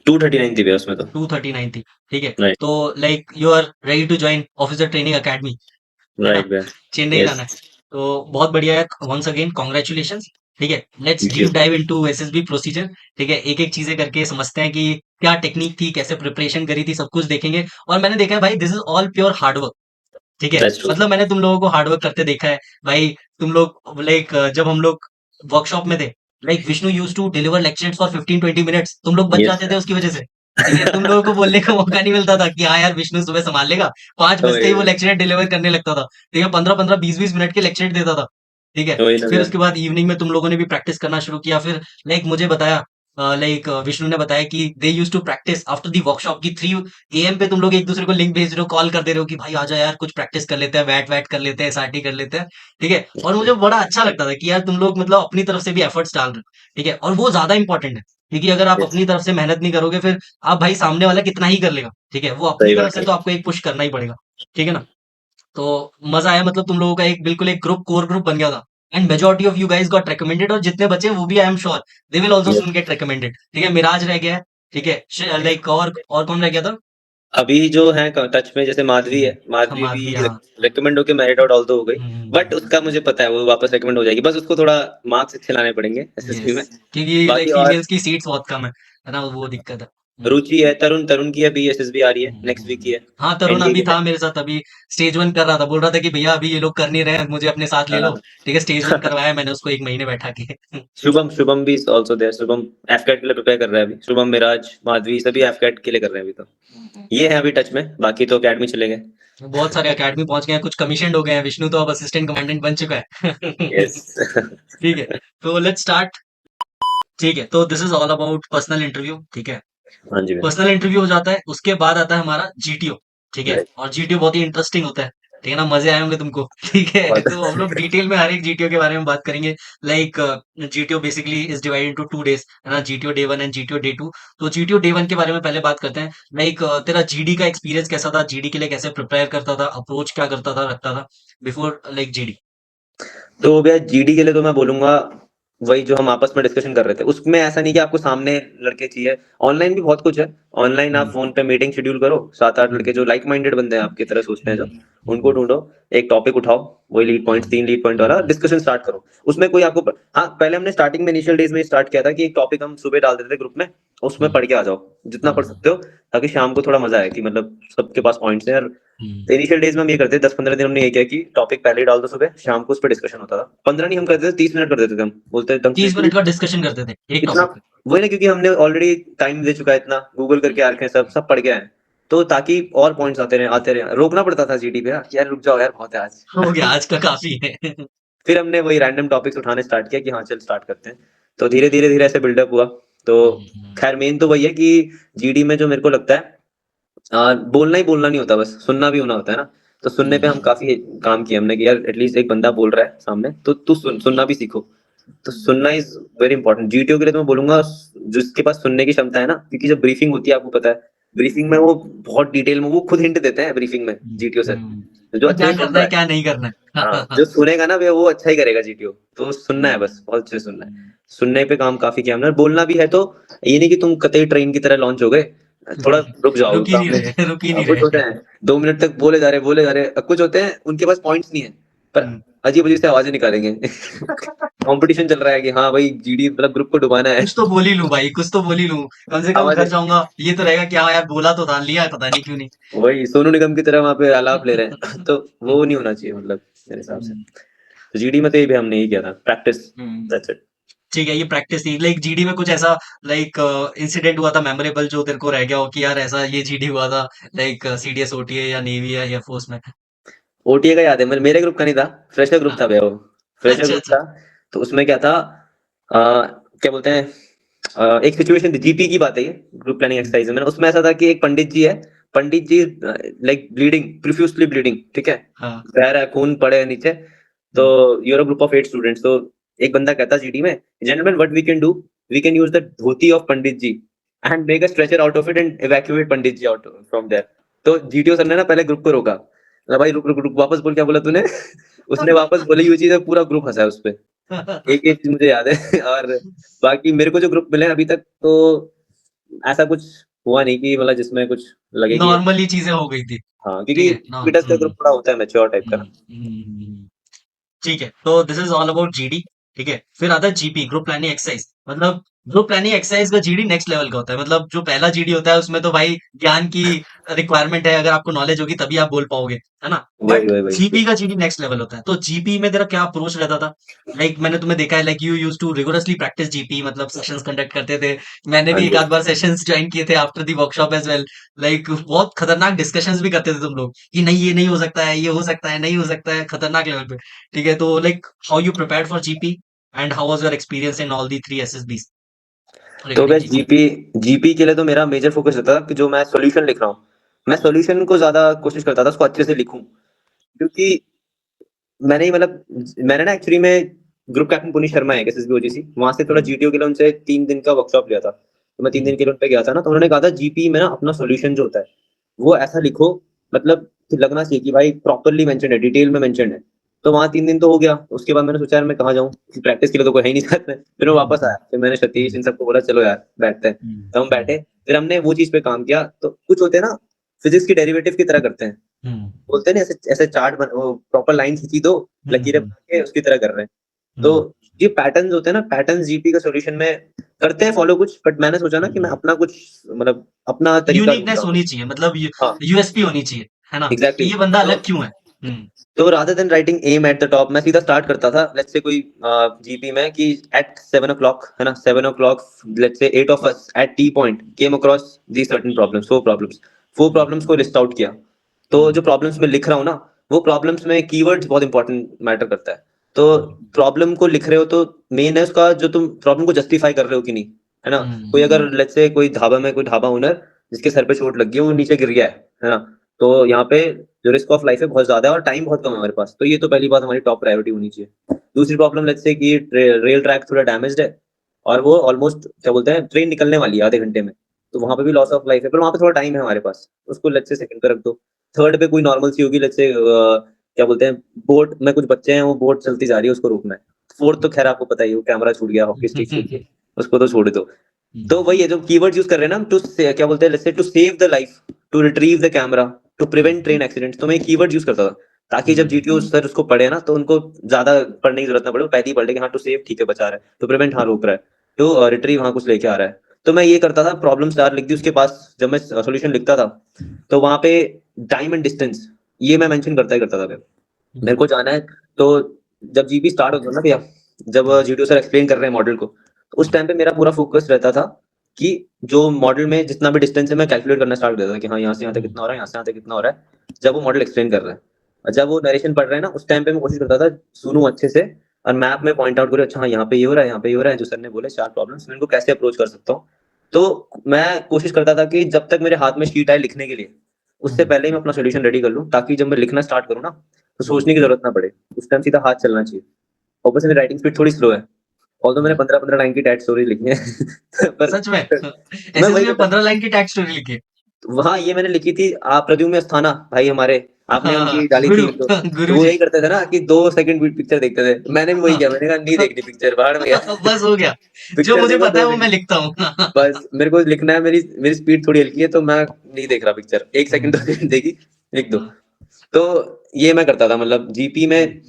239 थी भैया उसमें तो। 239 थी, ठीक है। राइट, तो like you are ready to join officer training academy, है ना, राइट भैया। चेन्नई यस, जाना है। तो बहुत बढ़िया है, वंस अगेन कॉन्ग्रेचुलेशंस, ठीक है। Let's thank you. Deep dive into SSB procedure, ठीक है। एक एक चीजें करके समझते हैं कि क्या टेक्निक थी, कैसे प्रिपरेशन करी थी, सब कुछ देखेंगे। और मैंने देखा है भाई, this is all pure hard work, ठीक है। That's true. मतलब मैंने तुम लोगों को हार्डवर्क करते देखा है भाई। तुम लोग लाइक जब हम लोग वर्कशॉप में थे, like Vishnu used to deliver lectures for 15-20 minutes, तुम लोग बच यस जाते थे उसकी वजह से, ठीक है। तुम लोगों को बोलने का मौका नहीं मिलता था कि हाँ यार विष्णु सुबह संभाल लेगा, 5 बजते वही, ही वो वही, लेक्चर डिलीवर करने लगता था, ठीक है। 15-15, 20-20 मिनट के लेक्चर देता था, ठीक है। वही ना फिर भैया। उसके बाद इवनिंग में तुम लोगों ने भी प्रैक्टिस करना शुरू किया। फिर लाइक मुझे बताया, लाइक विष्णु ने बताया कि they use to practice after the workshop की 3 AM पे तुम लोग एक दूसरे को लिंक भेज रहे हो, कॉल कर दे रहे हो कि भाई आजा यार कुछ प्रैक्टिस कर लेते हैं, बैट वैट कर लेते हैं, एसआरटी कर लेते हैं, ठीक है। और मुझे बड़ा अच्छा लगता था कि यार तुम लोग मतलब अपनी तरफ से भी एफर्ट्स डाल रहे हो, ठीक है। और वो ज्यादा इंपॉर्टेंट है, क्योंकि अगर आप यस, अपनी तरफ से मेहनत नहीं करोगे, फिर आप भाई सामने वाला कितना ही कर लेगा, ठीक है, वो अपनी सही तरफ बात से है। तो आपको एक पुश करना ही पड़ेगा, ठीक है ना। तो मजा आया, मतलब तुम लोगों का एक बिल्कुल एक ग्रुप, कोर ग्रुप बन गया था। And majority of you guys got recommended, और जितने बचे वो भी I am sure they will also yes, soon gate recommended, ठीक है। मिराज रह गया है, ठीक है, लाइक और कौन रह गया था? अभी जो है टच में जैसे माधवी है, हम माधवी भी माधवी, हाँ। रिकमेंड होके मेरिट आउट ऑल तो हो गई, बट हम्म, उसका मुझे पता है वो वापस रिकमेंड हो जाएगी, बस उसको थोड़ा मार्क्स अच्छे लाने पड़ेंगे एसएसबी यस, में। क्योंकि लाइक बाकी और फीमेल्स की सीट्स बहुत कम है ना, वो दिक्कत है। रुचि है, तरुण तरुण की अभी एसएसबी आ रही है, नेक्स्ट वीक की है। हाँ, तरुण एनडीए अभी की था मेरे साथ, अभी स्टेज 1 कर रहा था, बोल रहा था कि भैया अभी ये लोग कर नहीं रहे हैं, मुझे अपने साथ ले लो, हाँ। ठीक है। स्टेज 1 करवाया मैंने उसको 1 महीने बैठा के। शुभम शुभम भी आल्सो देयर, शुभम एफकेट के लिए प्रिपेयर कर रहा है अभी, शुभम मिराज माधवी सभी एफकेट के लिए कर रहे हैं अभी तो। ये है अभी टच में, बाकी तो अकेडमी चले गए। बहुत सारे अकेडमी पहुंच गए हैं, कुछ कमीशन हो गए हैं। विष्णु तो अब असिस्टेंट कमांडेंट बन चुका है। यस। ठीक है, तो लेट्स स्टार्ट, ठीक है। तो this is all about personal interview, ठीक है। हाँ जी भैया। पर्सनल इंटरव्यू हो जाता है, उसके बाद आता है हमारा जीटीओ, ठीक है। राइट। और जीटीओ बहुत ही इंटरेस्टिंग होता है, ठीक है ना, मजे आए होंगे तुमको। ठीक है, बहुत। तो हम लोग डिटेल में हर एक जीटीओ के बारे में बात करेंगे। Like GTO basically is divided into 2 days, है ना, GTO day 1 and GTO day 2। तो जीटीओ डे 1 के बारे में पहले बात करते हैं। लाइक तेरा जीडी का एक्सपीरियंस कैसा था, जीडी के लिए कैसे प्रिपेयर करता था, अप्रोच क्या करता था, रखता था बिफोर लाइक जीडी? तो भैया जीडी के लिए तो मैं बोलूंगा वही जो हम आपस में डिस्कशन कर रहे थे, उसमें ऐसा नहीं कि आपको सामने लड़के चाहिए। ऑनलाइन भी बहुत कुछ है। ऑनलाइन आप हम्म, फोन पे मीटिंग शेड्यूल करो, 7-8 हम्म, लड़के जो लाइक माइंडेड बंदे हैं आपकी तरह सोचते हैं जो, हम्म, उनको हम्म, ढूंढो, एक टॉपिक उठाओ, वही लीड पॉइंट, हम्म, 3 लीड पॉइंट वाला हम्म, डिस्कशन स्टार्ट करो। उसमें कोई आपको हाँ, पहले हमने स्टार्टिंग में इनिशियल डेज में स्टार्ट किया था कि एक टॉपिक हम सुबह डाल देते थे ग्रुप में, उसमें हम्म, पढ़ के आ जाओ जितना पढ़ हम्म, सकते हो, ताकि शाम को थोड़ा मजा आए कि मतलब सबके पास पॉइंट्स हैं। हम्म। तो इनिशियल डेज में हम ये करते थे, 10-15 दिन हमने ये किया कि टॉपिक पहले ही डाल दो सुबह, शाम को उस पर डिस्कशन होता था। 15 नहीं हम करते थे, 30 मिनट कर देते थे हम, बोलते थे ढंग से 30 मिनट का डिस्कशन करते थे एक इतना। टॉपिक पे। वही ना, क्योंकि हमने ऑलरेडी टाइम दे चुका है इतना, गूगल करके आ रखे हैं, सब सब पढ़ गए हैं। तो ताकि और पॉइंट्स आते रहे, रोकना पड़ता था जीडी पे यार, यार रुक जाओ यार बहुत है आज। हो गया, आज का काफी है। फिर हमने वही रैंडम टॉपिक्स उठाने स्टार्ट किया कि हाँ चल स्टार्ट करते हैं। तो धीरे धीरे धीरे ऐसे बिल्डअप हुआ। तो खैर मेन तो वही है कि जीडी में जो मेरे को लगता है बोलना ही बोलना नहीं होता, बस सुनना भी होना होता है ना। तो सुनने पे हम काफी काम किया हमने कि यार एटलीस्ट एक बंदा बोल रहा है सामने तो तू सुनना भी सीखो। तो सुनना इज वेरी इंपॉर्टेंट। जीटीओ के लिए तो मैं बोलूंगा जिसके पास सुनने की क्षमता है ना, क्योंकि जब ब्रीफिंग होती है आपको पता है, ब्रीफिंग में वो बहुत डिटेल में वो खुद हिंट देते हैं ब्रीफिंग में जीटीओ से। तो जो कि अच्छे क्या से सुन करना रहा है है, क्या नहीं करना है। हाँ जो सुनेगा ना वो अच्छा ही करेगा जीटीओ। तो सुनना है, बस बहुत अच्छे से सुनना है। सुनने पे काम काफी किया हमने। और बोलना भी है तो ये नहीं कि तुम कतई ट्रेन की तरह लॉन्च हो गए, थोड़ा रुक जाओ रुक ही नहीं सामने। रहे, रुक ही नहीं कुछ होते रहे। हैं 2 मिनट तक बोले जा रहे, कुछ होते हैं उनके पास पॉइंट्स नहीं है पर अजीब अजीब से आवाजें निकालेंगे। कंपटीशन चल रहा है कि हाँ भाई जीडी मतलब ग्रुप को डुबाना है। कुछ तो बोल ही लूं भाई, कुछ तो बोल ही लूं। कम से कम आवाज घर जाऊंगा ये तो रहेगा कि हाँ यार बोला तो था, लिया है पता नहीं क्यों नहीं। वही सोनू निगम की तरह वहां पे आलाप ले रहे हैं। तो वो नहीं होना चाहिए मतलब मेरे हिसाब से। तो जीडी में तो ये भी हमने ही किया था प्रैक्टिस, दैट्स इट। ठीक है, ये प्रैक्टिस थी। लाइक जीडी में कुछ ऐसा लाइक इंसिडेंट हुआ था मेमोरेबल जो तेरे को रह गया हो कि यार ऐसा ये जीडी हुआ था, लाइक सीडीएस ओटीए या नेवी या एयरफोर्स में। ओटीए का याद है, मेरे ग्रुप का नहीं था, फ्रेशर ग्रुप हाँ, था भैया वो। फ्रेशर अच्छा ग्रुप अच्छा। था। तो उसमें क्या था क्या बोलते हैं, एक सिचुएशन थी, जीपी की बात है ये, ग्रुप प्लानिंग एक्सरसाइज में। उसमें ऐसा था कि एक पंडित जी है, पंडित जी लाइक ब्लीडिंग, प्रोफ्यूजली ब्लीडिंग, ठीक है, हाँ। बह रहा है, खून पड़े है नीचे। तो यूर ग्रुप ऑफ 8 स्टूडेंट्स। तो एक बंदा कहता जीडी में, gentleman what we can do, we can use the dhoti of pandit ji and make a stretcher out of it and evacuate pandit ji out from there. तो जीटीओ सर ने ना पहले ग्रुप को रोका, अरे भाई रुक रुक रुक, वापस बोल, क्या बोला तूने? उसने वापस बोली ये चीज, पूरा ग्रुप हंसा है उस पे। एक एक चीज मुझे याद है। और बाकी मेरे को जो ग्रुप मिले हैं अभी तक, तो ऐसा कुछ हुआ नहीं कि मतलब जिसमें कुछ लगे कि नॉर्मली चीजें हो गई थी। हाँ, ठीक क्योंकि है ना। पीटर्स का ग्रुप थोड़ा होता है मैच्योर टाइप का ना। ठीक है, तो this is all about GD. ठीक है, फिर आता है जीपी, ग्रुप प्लानिंग एक्सरसाइज। मतलब ग्रुप प्लानिंग एक्सरसाइज का जीडी नेक्स्ट लेवल का होता है। मतलब जो पहला जीडी होता है उसमें तो भाई ज्ञान की रिक्वायरमेंट है, अगर आपको नॉलेज होगी तभी आप बोल पाओगे, है ना। वही बट वही वही। जीपी का जीडी नेक्स्ट लेवल होता है। तो जीपी में तेरा क्या अप्रोच रहता था? लाइक मैंने तुम्हें देखा है, like you use to rigorously practice GP, मतलब सेशंस कंडक्ट करते थे। मैंने हाँ भी एक जी। आध बार सेशंस ज्वाइन किए थे after the workshop as well. Like बहुत खतरनाक डिस्कशंस भी करते थे तुम लोग कि नहीं ये नहीं हो सकता है, ये हो सकता है, नहीं हो सकता है, खतरनाक लेवल पे। ठीक है, तो like how you prepared for GP and how was your experience in all the three SSBs तो रिगार्डिंग बस जीपी? जीपी, जीपी के लिए तो मेरा मेजर फोकस रहता था कि जो मैं सॉल्यूशन लिख रहा हूँ, मैं सॉल्यूशन को ज्यादा कोशिश करता था उसको अच्छे से लिखूं। क्योंकि मैंने ही मतलब मैंने ना एक्चुअली में ग्रुप कैप्टन पुनीत शर्मा है एसएसबी ओजीसी, वहां से थोड़ा जीटीओ के लिए उनसे 3 दिन का वर्कशॉप लिया था। तो मैं 3 दिन के लिए उन पे गया था ना, तो उन्होंने कहा था जीपी में ना अपना सॉल्यूशन जो होता है वो ऐसा लिखो, मतलब कि लगना चाहिए कि भाई प्रॉपरली मेंशन है, डिटेल में मेंशन है। तो वहां 3 दिन तो हो गया। उसके बाद मैंने सोचा यार मैं कहाँ जाऊँ, प्रैक्टिस के लिए तो कोई है ही नहीं साथ में। फिर मैं वापस आया, फिर मैंने सतीश इन सबको बोला चलो यार बैठते हैं। तो हम बैठे, फिर हमने वो चीज पे काम किया। तो कुछ होते हैं ना फिजिक्स की डेरिवेटिव की तरह करते हैं, बोलते हैं ना ऐसे ऐसे चार्ट बन, वो प्रॉपर लाइन खींची दो, लकीरें बना के उसकी तरह कर रहे हैं। तो ये पैटर्न्स होते हैं ना, पैटर्न्स जीपी का सॉल्यूशन में करते हैं फॉलो कुछ, बट मैंने सोचा ना कि मैं अपना कुछ मतलब अपना तरीका ढूंढता यूनिकनेस हूँ। होनी चाहिए, मतलब हाँ यूएसपी होनी चाहिए, है ना, एग्जैक्टली कि ये बंदा तो अलग क्यों है। तो rather than writing aim at the top, मैं सीधा स्टार्ट करता था लेट्स से कोई जीपी में कि एट 7 o'clock, है ना, 7 o'clock, let's say 8 of us at T point came across the certain problems, four problems को लिस्ट आउट किया। तो जो प्रॉब्लम्स में लिख रहा हूँ ना, वो प्रॉब्लम्स में कीवर्ड्स बहुत इंपॉर्टेंट मैटर करता है। तो प्रॉब्लम को लिख रहे हो तो मेन है उसका जो तुम प्रॉब्लम को जस्टिफाई कर रहे हो कि नहीं, है ना। कोई अगर लेट्स से कोई ढाबा में कोई ढाबा ओनर जिसके सर पे चोट लग गई है वो नीचे गिर गया है ना, तो यहाँ पे जो रिस्क ऑफ लाइफ है बहुत ज्यादा है और टाइम बहुत कम है हमारे पास। तो ये तो पहली बात हमारी टॉप प्रायोरिटी होनी चाहिए। दूसरी प्रॉब्लम लेट्स से कि रेल ट्रैक थोड़ा डैमेज्ड है और वो ऑलमोस्ट क्या बोलते हैं ट्रेन निकलने वाली है आधे घंटे में, तो वहां पे भी लॉस ऑफ लाइफ है, पर वहां पे थोड़ा टाइम है हमारे पास, उसको लेट्स से सेकंड पे रख दो। थर्ड पे कोई नॉर्मल सी होगी, लेट्स से क्या बोलते हैं बोट में कुछ बच्चे हैं, वो बोट चलती जा रही है उसको रोकना है। फोर्थ तो खैर आपको पता ही है, वो कैमरा छूट गया, हॉकी स्टिक छूट गई, उसको तो छोड़ दो। तो वही है जो कीवर्ड्स यूज कर रहे हैं ना, टू क्या बोलते हैं, let's say to save the life, to retrieve the camera, to prevent train accidents, तो मैं कीवर्ड यूज करता था ताकि जब जीटीओ सर उसको पढ़े ना तो उनको ज्यादा पढ़ने की जरूरत ना पड़े, वो पहले ही पढ़ ले कि हाँ टू सेव ठीक है बचा रहा है, टू प्रिवेंट हाँ रोक रहा है, टू रिट्रीव हाँ कुछ लेके आ रहा है। तो मैं ये करता था, प्रॉब्लम स्टार लिख दी उसके पास, जब मैं सॉल्यूशन लिखता था तो वहां पे टाइम एंड डिस्टेंस ये मैं मेंशन करता ही करता था भैया। मेरे को जाना है तो जब जीपी स्टार्ट होता था ना भैया, जब जीटीओ सर एक्सप्लेन कर रहे हैं मॉडल को, तो उस टाइम पे मेरा पूरा फोकस रहता था कि जो मॉडल में जितना भी डिस्टेंस है मैं कैलकुलेट करना स्टार्ट कर देता था कि हाँ यहाँ से यहाँ तक कितना हो रहा है, यहाँ से यहाँ तक कितना हो रहा है, जब वो मॉडल एक्सप्लेन कर रहा है। और जब वो नरेशन पढ़ रहे हैं ना उस टाइम पे मैं कोशिश करता था सुनूं अच्छे से और मैप में पॉइंट आउट करूं, अच्छा हाँ यहाँ पे ये हो रहा है, यहाँ पे ये हो रहा है, जो सर ने बोले 4 प्रॉब्लम्स, मैं इनको कैसे अप्रोच कर सकता हूँ। तो मैं कोशिश करता था कि जब तक मेरे हाथ में शीट आए लिखने के लिए, उससे पहले ही मैं अपना सोल्यूशन रेडी कर लूं, ताकि जब मैं लिखना स्टार्ट करूं ना तो सोचने की जरूरत ना पड़े, उस टाइम सीधा हाथ चलना चाहिए। और बस मेरी राइटिंग स्पीड थोड़ी स्लो है, ऑल्दो मैंने 15-15 लाइन की टैट स्टोरी लिखी है पर सच में मैं एसएसबी वही में करता, 15 लाइन की टैक्स स्टोरी लिखी है। वहाँ ये मैंने लिखी थी, आप प्रद्युम्न अस्थाना भाई हमारे, आपने हाँ, उनकी डाली थी गुरु तो गुरु वो जी। यही करते थे ना कि 2 सेकंड पिक्चर देखते थे, मैंने भी वही किया, मैंने कहा नहीं देखनी पिक्चर, बाहर में गया बस हो गया, जो पिक्चर मुझे देखो पता है दो वो मैं सेकंड लिखता हूँ। बस मेरे को लिखना है, मेरी मेरी स्पीड थोड़ी हल्की है तो मैं नहीं देख रहा पिक्चर, 1 सेकंड 2 सेकंड देखी, लिख दो। तो ये मैं करता था, मतलब जीपी में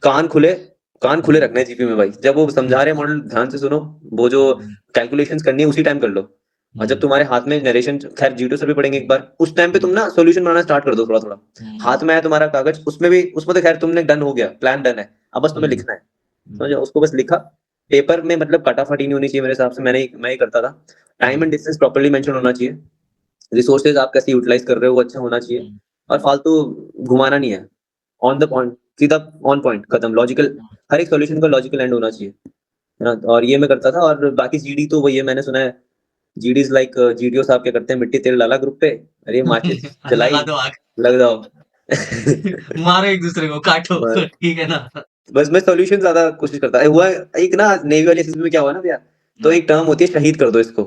कान खुले, कान खुले रखने हैं जीपी में भाई, जब वो समझा रहे मॉडल ध्यान से सुनो, वो जो कैलकुलेशंस करनी है उसी टाइम कर लो। और जब तुम्हारे हाथ में नरेशन, खैर जीटो सर भी पढ़ेंगे एक बार, उस टाइम पे तुम ना सॉल्यूशन बनाना स्टार्ट कर दो थोड़ा थोड़ा, हाथ में है तुम्हारा कागज, उसमें भी, उसमें तो खैर तुमने डन हो गया, प्लान डन है, अब बस तुम्हें लिखना है, समझो, उसको बस लिखा पेपर में, मतलब कटाफटी नहीं होनी चाहिए मेरे हिसाब से, मैं ही करता था। Time and distance properly mention होना चाहिए, रिसोर्सेज आप कैसे यूटिलाइज कर रहे हो वो अच्छा होना चाहिए, और फालतू घुमाना नहीं है, ऑन द पॉइंट, सीधा ऑन पॉइंट, खत्म, लॉजिकल, हर एक सॉल्यूशन का लॉजिकल एंड होना चाहिए, है ना। और ये मैं करता था, और बाकी जीडी तो वही है, मैंने सुना है जीडी इज लाइक, जीडीओ साहब क्या करते हैं, मिट्टी तेल डाला ग्रुप पे, अरे माचिस लगा जलाई, दो आग, लग जाओ मारो एक दूसरे को, काटो। बस ठीक है ना। बस मैं सॉल्यूशन ज्यादा कोशिश करता हुआ, एक ना नेवी वाली एसएसबी में क्या हुआ ना भैया, तो एक टर्म होती है शहीद कर दो इसको,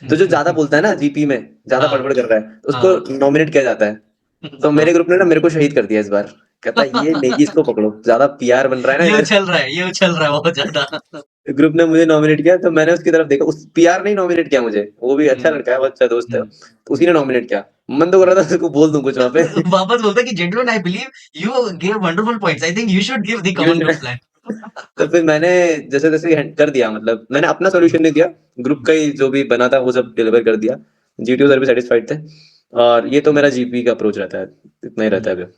तो जो ज्यादा बोलता है ना जीपी में, ज्यादा हाँ बड़बड़ कर रहा है, तो हाँ उसको नॉमिनेट किया जाता है। तो हाँ। मेरे ग्रुप ने ना मेरे को शहीद कर दिया इस बार, कहता ये नेकी, इसको पकड़ो, ज्यादा पीआर बन रहा है ना ये इधर। उछल रहा है, ये उछल रहा है बहुत ज्यादा। ग्रुप ने मुझे नॉमिनेट किया, तो मैंने उसकी तरफ देखा, उस पीआर ने नॉमिनेट किया मुझे, वो भी अच्छा लड़का है, बहुत अच्छा दोस्त है, तो उसी ने नॉमिनेट किया, मन तो कर रहा था उसको बोल दूं कुछ वहां पे वापस बोलता कि gentleman I believe you give wonderful points, I think you should give the common group plan. तो फिर मैंने जैसे तैसे कर दिया, मतलब मैंने अपना सॉल्यूशन नहीं दिया, ग्रुप का ही जो भी बना था वो सब डिलीवर कर दिया, जीटीओ सर भी सेटिस्फाइड थे, और ये तो मेरा जीपी का अप्रोच रहता है, इतना ही रहता है अभी।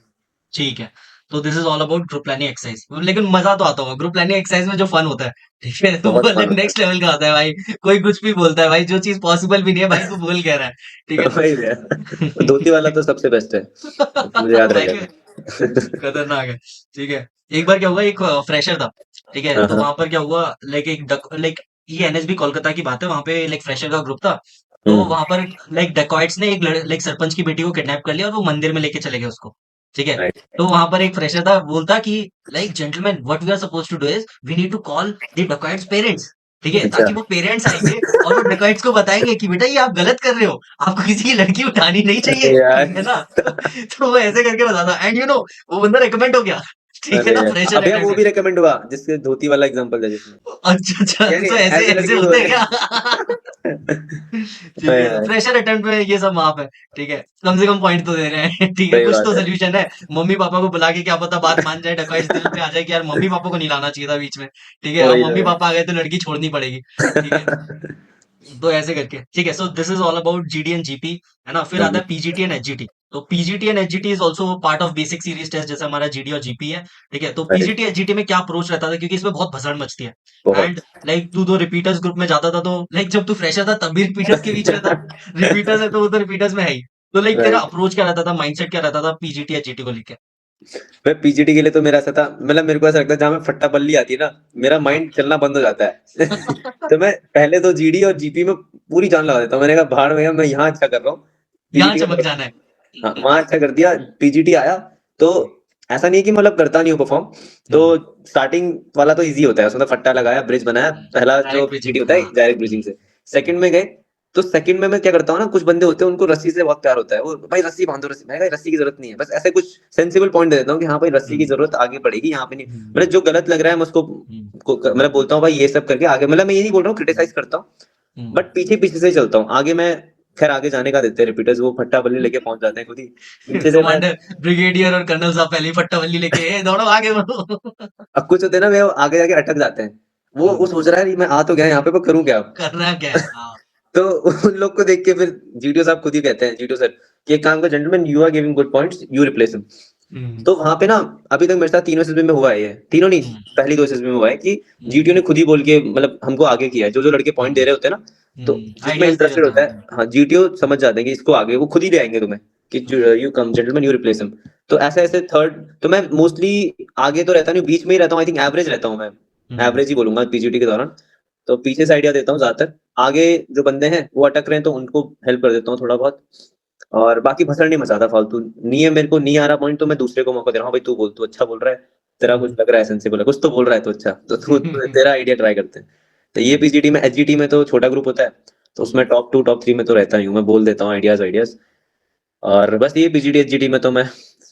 ठीक है, तो this is all about group planning exercise, लेकिन मजा तो आता होगा ग्रुप प्लानिंग एक्सरसाइज में, जो फन होता है, ठीक है, तो वो बहुत फन अलग होता नेक्स्ट लेवल का होता है भाई। कोई कुछ भी बोलता है भाई, जो चीज पॉसिबल भी नहीं है भाई, तू बोल कह रहा है, ठीक है है वही है। धोती वाला तो सबसे बेस्ट है, मुझे ना। याद रह भाई गया था। खतरनाक है। ठीक है, एक बार क्या हुआ, एक फ्रेशर था, ठीक है, हाँ तो हाँ। वहां पर क्या हुआ, लाइक ये एनएसबी कोलकाता की बात है, वहां पे लाइक फ्रेशर का ग्रुप था, तो हम्म, वहां पर लाइक डेकॉइट्स ने एक लाइक सरपंच की बेटी को किडनैप कर लिया और वो मंदिर में लेके चले गए उसको, ठीक है। राइट, तो वहां पर एक फ्रेशर था, बोलता कि like gentleman what we are suppose to do is we need to call the dacoits parents, ठीक है, अच्छा, ताकि वो पेरेंट्स आएंगे और वो डेकॉइट्स को बताएंगे कि बेटा ये आप गलत कर रहे हो, आपको किसी की लड़की उठानी नहीं अरे चाहिए, यार, ठीक है ना। तो वो ऐसे करके बताता, एंड यू नो वो बंदा रिकमेंड हो गया, ठीक है अरे ना, यार, फ्रेशर अभी वो अटेम्प्ट भी रेकमेंड हुआ जिसके धोती वाला एग्जांपल था जिसमें, में। अच्छा अच्छा, यानी तो ऐसे ऐसे ऐसे लड़की भी होते हैं होते क्या? हैं। ठीक हाँ है, तो यार, फ्रेशर अटेम्प्ट में ये सब माफ है, ठीक है, कम से कम पॉइंट तो दे रहे हैं। ठीक है, सही कुछ बात तो है। सोल्यूशन है। मम्मी पापा को बुला के क्या पता बात मान जाए, डकॉइट्स दिल पे आ जाए कि यार मम्मी पापा को नहीं लाना चाहिए था बीच में, ठीक है, अब वही तो मम्मी है। पापा आ गए तो लड़की छोड़नी पड़ेगी, ठीक है। तो ऐसे करके ठीक है, so this is all about GD and GP, है ना। फिर आता है पीजीटी एंड एचजीटी। तो PGT and HGT is also part of basic series test, जैसे हमारा जीडी और जीपी है, ठीक है। तो राइट, पीजीटी एचजीटी में क्या अप्रोच रहता था, क्योंकि इसमें बहुत भसड़ मचती है, बहुत। एंड लाइक तू तो रिपीटर्स ग्रुप में जाता था, तो लाइक जब तू फ्रेशर था तब भी रिपीटर्स के बीच में था, रिपीटर्स है तो वो तो रिपीटर्स में है ही। तो लाइक तेरा राइट, अप्रोच क्या रहता था, माइंडसेट क्या रहता था पीजीटी एचजीटी को लेकर? मैं पीजीटी के लिए तो मेरा ऐसा था, मतलब मेरे को ऐसा लगता है जहां मैं फट्टा बल्ली आती है ना, मेरा माइंड चलना बंद हो जाता है। तो मैं पहले तो जीडी और जीपी में पूरी जान लगा देता हूँ, मैंने कहा भाड़ में गया, मैं यहाँ अच्छा कर रहा हूँ, यहाँ पीजीटी चमक का, जाना है। हाँ वहां अच्छा कर दिया, पीजीटी आया तो ऐसा नहीं है कि मतलब करता नहीं हूँ परफॉर्म, तो स्टार्टिंग वाला तो इजी होता है, उसमें तो फट्टा लगाया, ब्रिज बनाया, पहला जो डायरेक्ट पीजीटी ब्रिजिंग, होता है हाँ। डायरेक्ट ब्रिजिंग से, सेकंड में गए, तो सेकंड में मैं क्या करता हूँ ना, कुछ बंदे होते हैं उनको रस्सी से बहुत प्यार होता है, वो भाई रस्सी बांधो, रस्सी, मैं कहा रस्सी की जरूरत नहीं है, बस ऐसे कुछ सेंसिबल पॉइंट दे देता हूँ कि हाँ भाई रस्सी की जरूरत आगे पड़ेगी, यहाँ पे नहीं, मतलब जो गलत लग रहा है मैं उसको मतलब बोलता हूँ भाई ये सब करके आगे, मतलब मैं ये नहीं बोल रहा हूँ क्रिटिसाइज करता हूँ, बट पीछे पीछे से चलता हूँ, आगे मैं, खैर आगे जाने का देते हैं रिपीटर्स, वो फट्टा बल्ले लेके पहुंच जाते हैं खुद ही, पीछे से मैं, कमांडर, ब्रिगेडियर और कर्नल साहब पहले ही फट्टा बल्ली लेके, "ए, दौड़ो आगे बढ़ो"। अब कुछ होते हैं ना वे आगे जाके अटक जाते हैं, वो सोच रहा है मैं आ तो गया यहाँ पे, पर करूँ क्या अब। करना क्या है, हाँ। तो उन लोग को देख के फिर जीटीओ साहब खुद ही कहते हैं, जीटीओ सर कि एक काम का gentleman, you are giving good points, you replace him. Hmm, तो वहां पे ना अभी तक मेरे साथ तीनों एसएसबी में हुआ है, ये तीनों नहीं, हम्म, पहली 2 एसएसबी में हुआ है कि हम्म, जीटीओ ने खुद ही बोल के मतलब हमको आगे किया है, जो जो लड़के पॉइंट दे रहे होते हैं ना, तो जिसमें आइडियाज दे रहे इंटरेस्टेड होते होता हैं। है, हाँ जीटीओ समझ जाते हैं कि इसको आगे वो खुद ही ले आएंगे तुम्हें, कि you come gentleman you replace him. तो ऐसे ऐसे थर्ड, तो मैं मोस्टली आगे तो रहता नहीं, बीच में ही रहता हूँ। आई थिंक एवरेज रहता हूँ मैं, एवरेज ही बोलूंगा पीजीटी के दौरान। तो पीछे से आइडिया देता हूँ ज्यादातर, आगे जो बंदे हैं वो अटक रहे हैं तो उनको हेल्प कर देता हूँ थोड़ा बहुत। और बाकी भसड़ नहीं मचाता फालतू, नहीं है मेरे को नहीं आ रहा पॉइंट तो मैं दूसरे को मौका दे रहा हूँ, भाई तू बोल, तू अच्छा बोल रहा है, तेरा कुछ लग रहा है सेंसिबल है, कुछ तो बोल रहा है तो अच्छा, तो तू तेरा आइडिया ट्राई करते हैं। तो ये पीजीटी में, एचजीटी में तो छोटा ग्रुप होता है, तो उसमें टॉप 2 टॉप 3 में तो रहता ही हूँ, मैं बोल देता हूँ आइडियाज आइडियाज। और बस ये पीजीटी एचजीटी में तो मैं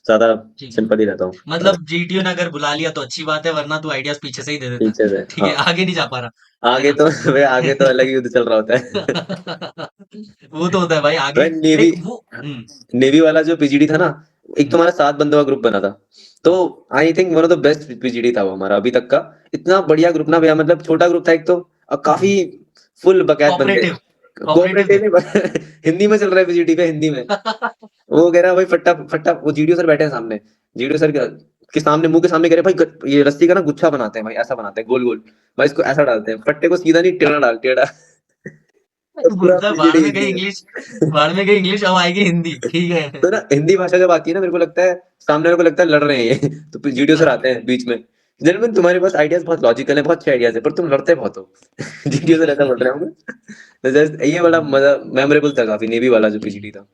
ज्यादा ठीक है। सिंपल ही रहता हूँ, मतलब जीटीयू ने अगर बुला लिया तो अच्छी बात है, वरना तू आइडियाज पीछे से ही दे देता पीछे से। है। ठीक हाँ, है, आगे नहीं जा पा रहा है आगे ना। तो वे आगे तो अलग ही युद्ध चल रहा होता है। वो तो होता है भाई आगे। भाई नेवी, लाइक वो नेवी वाला जो पीजीडी था ना, एक तो हम्म, हमारा 7 बंदों का ग्रुप बना था, तो I think one of the best PGD था वो हमारा अभी तक का। इतना बढ़िया ग्रुप ना भैया, मतलब छोटा ग्रुप था एक तो, और काफी फुल बकैत बंदे, कोऑपरेटिव कोऑपरेटिव थे। कोऑपरेटिव नहीं हिंदी में चल रहा है पीजीडी पे, हिंदी में। वो कह रहा है भाई फट्टा फट्टा, वो जीडीओ सर बैठे हैं सामने, जीडीओ सर के सामने, मुंह के सामने कह रहे हैं, भाई ये रस्सी का ना गुच्छा बनाते हैं भाई, ऐसा बनाते हैं गोल गोल, भाई इसको ऐसा डालते हैं, फट्टे को सीधा नहीं टेढ़ा डाल, टेढ़ा। तो पूरा बोलता है बाढ़ पीजीडी में गई हिंदी में। इंग्लिश, बाढ़ में गई इंग्लिश, अब आएगी हिंदी। ठीक है। तो ना हिंदी भाषा जब आती है ना, मेरे को लगता है सामने वाले को लगता है लड़ रहे हैं ये, तो फिर जीडीओ सर आते हैं बीच में, जेंटलमैन तुम्हारे पास आइडियाज बहुत लॉजिकल है, बहुत अच्छे आइडियाज है, पर तुम लड़ते बहुत हो। जीडीओ सर ऐसा बोल रहे होंगे। तो जस्ट ये वाला मजा मेमोरेबल था काफी, नेवी वाला जो पीजीडी था।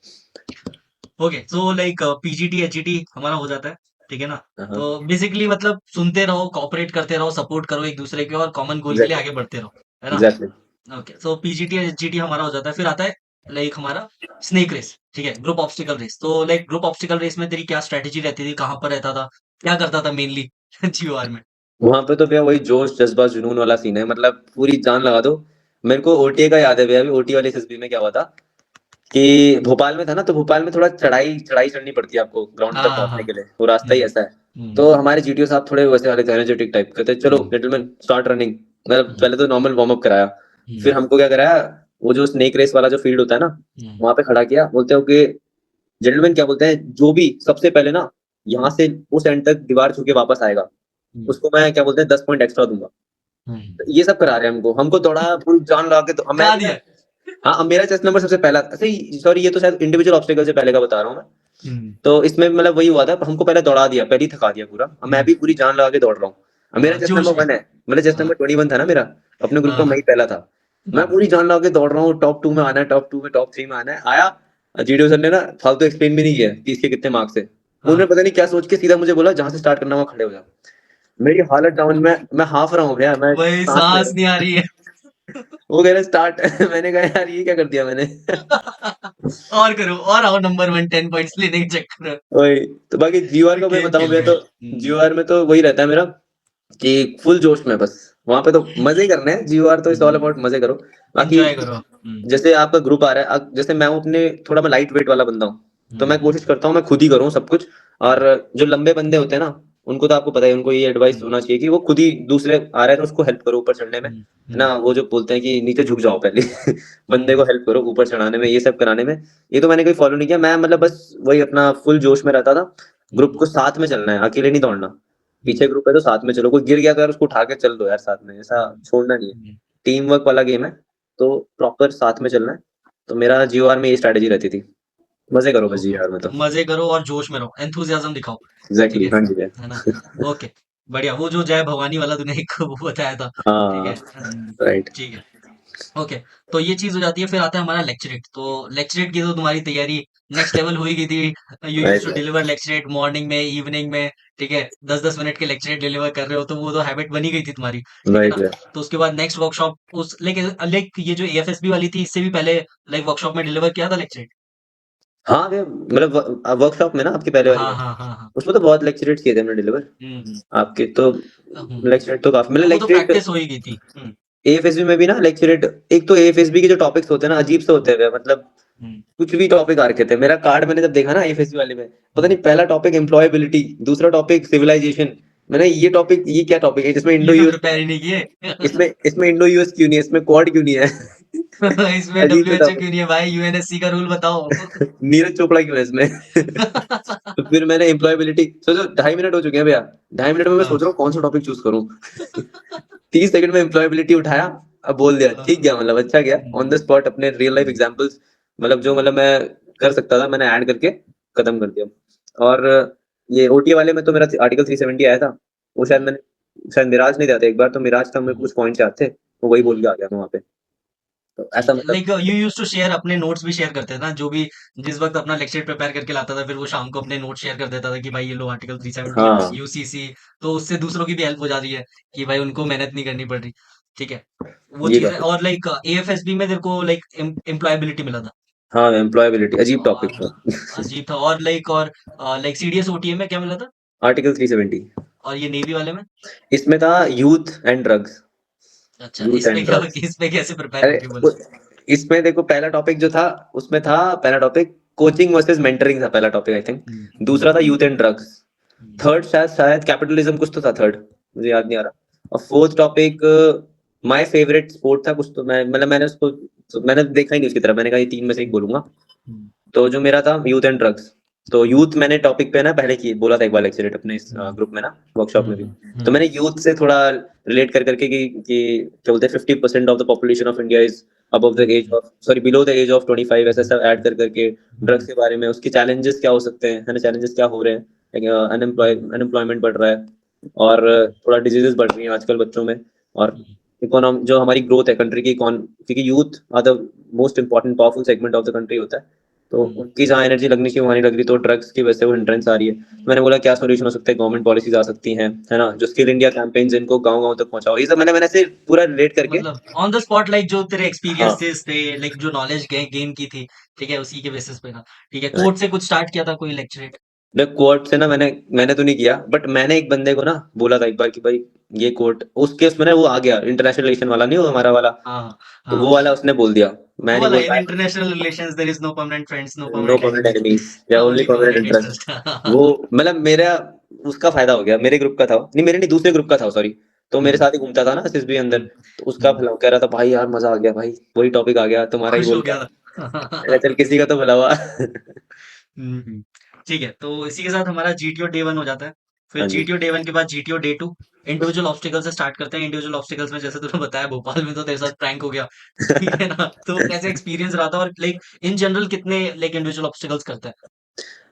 Okay, so like PGT HGT हमारा हो जाता है। ठीक है ना। हाँ, तो बेसिकली मतलब सुनते रहो, कोऑपरेट करते रहो, सपोर्ट करो एक दूसरे के, और कॉमन गोल के लिए एग्जैक्टली, आगे बढ़ते रहो, है ना। एग्जैक्टली। ओके, सो पीजीटी एचजीटी हमारा हो जाता है। फिर आता है लाइक हमारा स्नेक रेस। ठीक है, ग्रुप ऑब्स्टिकल रेस। तो लाइक ग्रुप ऑब्स्टिकल रेस में तेरी क्या स्ट्रेटेजी रहती थी, कहाँ पर रहता था, क्या करता था मेनली जीओआर में। वहां पे तो भैया वही जोश जज्बा जुनून वाला सीन है, मतलब पूरी जान लगा दो। मेरे को ओटीए का याद है भैया, अभी ओटी वाले एसएसबी में क्या हुआ था कि भोपाल में था ना, तो भोपाल में थोड़ा चढ़ाई चढ़ाई चढ़नी पड़ती है आपको ग्राउंड हाँ तक हाँ पहुंचने हाँ। के लिए, वो रास्ता ही हम्म, ऐसा है। हम्म, तो हमारे जीटीओ साहब थोड़े वैसे वाले थे, एनर्जेटिक टाइप के थे, चलो हम्म, जेंटलमैन स्टार्ट रनिंग। मतलब हम्म, पहले तो नॉर्मल वार्म अप कराया, हम्म, फिर हमको क्या कराया, वो जो स्नेक रेस वाला जो फील्ड होता है ना, हम्म, वहां पे खड़ा किया, बोलते हो कि जेंटलमैन क्या बोलते हैं, जो भी सबसे पहले ना यहाँ से उस एंड तक दीवार छू के वापस आएगा, हम्म, उसको मैं क्या बोलते हैं 10 पॉइंट एक्स्ट्रा दूंगा। हम्म। तो ये सब करा रहे हैं हमको, हमको दौड़ा पूरी जान लगा के, तो मैं कहा भी ना, दिया। हाँ अब मेरा चेस्ट नंबर सबसे पहला, सही सॉरी ये तो शायद इंडिविजुअल ऑब्स्टेकल से पहले का बता रहा हूँ मैं। हम्म, तो इसमें मतलब वही हुआ था, हमको पहले दौड़ा दिया, पहले ही थका दिया पूरा, अब मैं हम्म, भी पूरी जान लगा के दौड़ रहा हूँ। अब मेरा चेस्ट जोश नंबर में। 1 है, मतलब चेस्ट हाँ नंबर 21 था ना मेरा, अपने ग्रुप हाँ का मैं हाँ ही पहला था। मैं हाँ पूरी जान लगा के दौड़ रहा हूँ, टॉप 2 में आना है, टॉप 2 में टॉप 3 में आना है, आया जीडीओ सर ने ना फालतू एक्सप्लेन भी नहीं किया कि इसके कितने मार्क्स है, उन्होंने हाँ। पता नहीं क्या सोच के सीधा मुझे बोला जहां से स्टार्ट करना वहां खड़े हो जा। मेरी हालत डाउन, मैं हाफ रहा हूँ भैया, मैं वही सांस ले रहा सांस नहीं आ हूँ। रही है। वो कह रहे स्टार्ट मैंने कहा यार ये क्या कर दिया मैंने। और करो, और आओ नंबर वन, 10 पॉइंट्स लेने के चक्कर में। वही। तो बाकी जीओआर का मैं गेम बताऊं खेल भैया, रहे तो हैं। जीओआर में तो वही रहता है मेरा कि फुल जोश में, बस वहां पे तो मजे ही करने हैं, जीओआर तो इस ऑल अबाउट मजे करो। बाकी एंजॉय करो। जैसे आपका ग्रुप आ रहा है, जैसे मैं हूं अपने, थोड़ा मैं लाइट वेट वाला बंदा हूँ, तो मैं हम्म, कोशिश करता हूँ मैं खुद ही करूँ सब कुछ। और जो लंबे बंदे होते हैं ना, उनको तो आपको पता है, उनको ये एडवाइस हम्म, होना चाहिए कि वो खुद ही, दूसरे आ रहे हैं तो उसको हेल्प करो ऊपर चढ़ने में, है हम्म, ना, वो जो बोलते हैं कि नीचे झुक जाओ पहले बंदे हम्म, को हेल्प करो ऊपर चढ़ाने में, ये सब कराने में। ये तो मैंने कोई फॉलो नहीं किया, मैं मतलब बस वही अपना फुल जोश में रहता था। ग्रुप को साथ में चलना है, अकेले नहीं दौड़ना। पीछे ग्रुप है तो साथ में चलो, कोई गिर गया तो यार उसको उठा के चल दो यार साथ में, ऐसा छोड़ना नहीं है। टीम वर्क वाला गेम है, तो प्रॉपर साथ में चलना है। तो मेरा जीओआर में ये स्ट्रैटेजी रहती थी, मजे करो बस ओके, जीओआर में तो। मजे करो और जोश में रहो, एंथुजियाज्म दिखाओ। ठीक एग्जैक्टली, हाँ जी भैया। है ना। ओके, बढ़िया। वो जो जय भवानी वाला तूने एक वो बताया था। ठीक हाँ, है। राइट। ठीक है। ओके, तो ये चीज हो जाती है। फिर आता है हमारा लेक्चरेट। तो लेक्चरेट की तो तुम्हारी तैयारी नेक्स्ट लेवल हुई की थी। You use right, to deliver lecturette morning में, इवनिंग में। ठीक है, 10-10 मिनट के लेक्चरेट डिलीवर कर रहे हो, तो वो तो हैबिट बनी गई थी तुम्हारी। ठीक है राइट ना। भैया। तो उसके बाद नेक्स्ट वर्कशॉप उस लाइक ये जो एएफएसबी वाली थी, इससे भी पहले लाइक वर्कशॉप में डिलीवर किया था लेक्चरेट। हाँ भैया, मतलब वर्कशॉप में ना आपकी पहले वाली हाँ में, हाँ हाँ हाँ। उसमें तो बहुत लेक्चरेट किए थे हमने डिलीवर। हम्म आपके तो लेक्चरेट तो काफी, मतलब वो तो लेक्चरेट प्रैक्टिस हो ही गई थी। एएफएसबी में भी ना लेक्चरेट, एक तो एएफएसबी के जो टॉपिक्स होते हैं ना अजीब से होते हैं भैया, मतलब हम्म कुछ भी टॉपिक आ रखे थे। मेरा कार्ड मैंने जब देखा ना एएफएसबी वाले में, पता हम्म। नहीं पहला टॉपिक एम्प्लॉयबिलिटी, दूसरा टॉपिक सिविलाइजेशन, मैंने ये टॉपिक, ये क्या टॉपिक है, इसमें ये इंडो तो यूएस, प्रिपेयर ही नहीं किए। इसमें इसमें इंडो यूएस क्यों नहीं है, इसमें क्वाड क्यों नहीं है। इसमें अजीब से डब्ल्यूएचओ टॉपिक, क्यों नहीं है भाई, यूएनएससी का रूल बताओ। नीरज चोपड़ा क्यों है इसमें। तो फिर मैंने एम्प्लॉयबिलिटी सोचो, 2.5 मिनट हो चुके हैं भैया, 2.5 मिनट में मैं हाँ, सोच रहा हूँ कौन सा टॉपिक चूज करूँ। 30 सेकंड में एम्प्लॉयबिलिटी उठाया, अब बोल दिया, ठीक गया, मतलब अच्छा गया, ऑन द स्पॉट अपने रियल लाइफ एग्जांपल्स, मतलब जो मतलब मैं कर सकता था मैंने ऐड करके खत्म कर दिया। और ये ओटीए वाले में तो मेरा आर्टिकल 370 आया था, वो शायद मिराज ने दिया था एक बार, तो मिराज का मेरे को कुछ पॉइंट्स याद थे, तो वही बोल के आ गया मैं वहाँ पे। तो ऐसा ठीक है, मतलब like you used to share अपने नोट्स भी शेयर करते थे ना, जो भी जिस वक्त अपना लेक्चर प्रिपेयर करके लाता था, फिर वो शाम को अपने नोट शेयर कर देता था कि भाई ये लो आर्टिकल 370 हाँ, यूसीसी। तो उससे दूसरों की भी हेल्प हो जा रही है कि भाई उनको मेहनत नहीं करनी पड़ रही। ठीक है, वो ये चीजें। बात है। और लाइक एएफएसबी में तेरे को लाइक एम्प्लॉयबिलिटी मिला था। हाँ, एम्प्लॉयबिलिटी अजीब टॉपिक और था। अजीब था। और लाइक सीडीएस ओटीए में क्या मिला था? आर्टिकल 370। और ये नेवी वाले में? इसमें था यूथ एंड ड्रग्स। अच्छा, यूथ इसमें एंड क्या ड्रग्स। इसमें कैसे प्रिपेयर अरे करके बोला? इसमें देखो पहला टॉपिक जो था, उसमें था पहला टॉपिक कोचिंग वर्सेस मेंटरिंग था पहला टॉपिक आई थिंक। हम्म, दूसरा था youth and drugs. Hmm, third शायद कैपिटलिज्म कुछ तो था थर्ड, मुझे याद नहीं आ रहा। और fourth topic my favourite sport था कुछ तो, मैंने उसको मैंने देखा ही नहीं उसकी तरफ, मैंने कहा ये तीन में से एक बोलूंगा। हम्म, तो जो मेरा था यूथ एंड ड्रग्स। तो यूथ मैंने टॉपिक पे ना पहले की बोला था एक बार लेक्चर अपने इस हम्म, ग्रुप में ना, वर्कशॉप में भी। तो हम्म, मैंने यूथ से थोड़ा रिलेट कर करके कि क्या बोलते हैं 50% off the population of India is above the age of sorry below the age of 25, ऐसा सब ऐड कर करके ड्रग्स के बारे में, उसके चैलेंजेस क्या हो सकते हैं, है ना, चैलेंजेस क्या हो रहे हैं, अनएम्प्लॉयमेंट बढ़ रहा है, और थोड़ा डिजीजेस बढ़ रही हैं आजकल बच्चों में, और इकोनॉमी जो हमारी ग्रोथ है कंट्री की क्योंकि youth are the most important powerful segment of the country होता है, तो उनकी जहाँ एनर्जी लगनी चाहिए वहाँ नहीं लग रही, तो ड्रग्स की वजह से वो हिंड्रेंस आ रही है। मैंने बोला क्या सोल्यूशन हो सकता है, गवर्नमेंट पॉलिसीज आ सकती हैं, है ना, जो स्किल इंडिया कैंपेन्स इनको गाँव गाँव तक पहुंचाओ, ये सब मैंने से पूरा रिलेट करके। मतलब ऑन द स्पॉट, लाइक जो तेरे हाँ, एक्सपीरियंसेस थे, लाइक जो नॉलेज गेन की थी, ठीक है, उसी के बेसिस पे ना। ठीक है, कोर्ट से कुछ स्टार्ट किया था कोई लेक्चरेट? देख कोर्ट से ना मैंने तो नहीं किया, बट मैंने एक बंदे को ना बोला था एक बार कि भाई ये कोर्ट, उसके उसमें ना वो आ गया इंटरनेशनल रिलेशन वाला, नहीं वो हमारा वाला, हाँ, तो हाँ। वो वाला उसने बोल दिया, मैं वो नहीं वाला बोल इन पाया। International relations there is no permanent friends, no no permanent permanent enemies, enemies, या only only permanent permanent interest. Interest. वो मतलब मेरा उसका फायदा हो गया, मेरे ग्रुप का था नहीं, मेरे नहीं दूसरे ग्रुप का था सॉरी, तो मेरे हम्म, साथ ही घूमता था ना सिर्फ भी अंदर, हम्म, तो उसका हम्म, भला कह रहा था भाई यार मजा आ गया भाई, वही टॉपिक आ गया तुम्हारा ही खुश बोल हो के गया था। मैंने कहा, चल किसी का तो भला हुआ। हम्म। ठीक है, तो इसी के साथ हमारा जीटीओ डे 1 हो जाता है। फिर हाँ जी। जीटीओ डे 1 के बाद जीटीओ डे 2। इंडिविजुअल ऑब्स्टिकल से स्टार्ट करते हैं। इंडिविजुअल ऑब्स्टिकल्स में जैसे तूने बताया भोपाल में तो तेरे साथ प्रैंक हो गया। ठीक है ना? तो कैसे एक्सपीरियंस रहा था, और लाइक इन जनरल कितने लाइक इंडिविजुअल ऑब्स्टिकल्स करते हैं?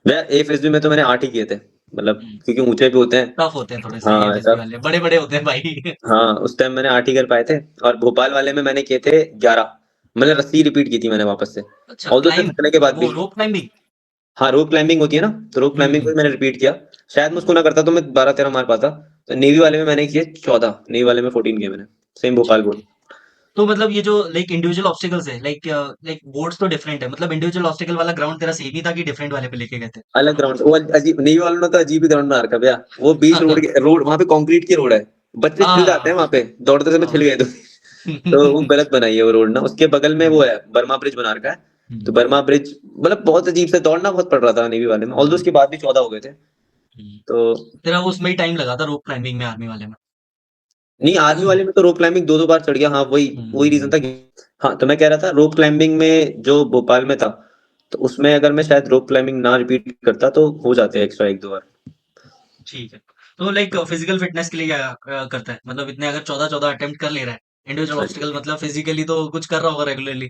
मैं एफएसबी में तो मैंने 8 ही किए थे, मतलब हम्म, क्योंकि ऊंचे भी होते हैं। टफ होते हैं थोड़े से हाँ एएफएसबी ऐसा। वाले, बड़े बड़े होते हैं भाई। हाँ उस टाइम मैंने 8 ही कर पाए थे, और भोपाल वाले में मैंने किए थे 11, मतलब रस्सी रिपीट की थी मैंने वापस से, अच्छा, ऑल्दो से क्लाइंब, थकने के बाद वो भी। Rope climbing. हाँ रोप क्लाइंबिंग होती है ना, तो रोप हम्म, क्लाइंबिंग को हम्म, भी मैंने रिपीट किया, शायद मैं उसको हम्म, ना करता तो मैं 12-13 मार पाता। तो नेवी वाले में मैंने किए 14, नेवी वाले में 14 किए मैंने, सेम भोपाल ठीक बोर्ड। है। तो मतलब ये जो लाइक इंडिविजुअल ऑब्स्टिकल्स है, लाइक लाइक बोर्ड्स तो डिफरेंट है, मतलब इंडिविजुअल ऑब्स्टिकल वाला ग्राउंड तेरा सेम ही था कि डिफरेंट वाले पे लेके गए थे? अलग ग्राउंड, वो अजीब, नेवी वालों ने तो अजीब ही ग्राउंड बना रखा है भैया, वो बीच रोड वहां पे कंक्रीट की रोड है, बच्चे छिल जाते हैं हाँ, वहां पे, दौड़ते समय हाँ। छिल गए तो वो गलत बनाई है वो रोड ना, उसके बगल में हम्म, वो है बर्मा ब्रिज बना रखा है। तो हम्म, बर्मा ब्रिज मतलब बहुत अजीब से दौड़ना बहुत पड़ रहा था नेवी वाले में, ऑल्दो हम्म, उसके बाद भी 14 हो गए थे। हम्म। तो तेरा वो उसमें ही टाइम लगा था रोप क्लाइंबिंग में, आर्मी वाले में? नहीं, आर्मी वाले में तो रोप क्लाइंबिंग 2-2 बार चढ़ गया, हाँ वही वही रीजन था हम्म, हाँ तो मैं कह रहा था रोप क्लाइंबिंग में जो भोपाल में था, तो उसमें अगर मैं शायद रोप क्लाइंबिंग ना रिपीट करता तो हो जाते एक्स्ट्रा 1-2 बार। ठीक है। तो लाइक फिजिकल फिटनेस के लिए क्या करता है, मतलब इतने अगर 14-14 अटेम्प्ट कर ले रहा है इंडिविजुअल हाँ जी। ऑब्स्टिकल, मतलब फिजिकली तो कुछ कर रहा होगा रेगुलरली?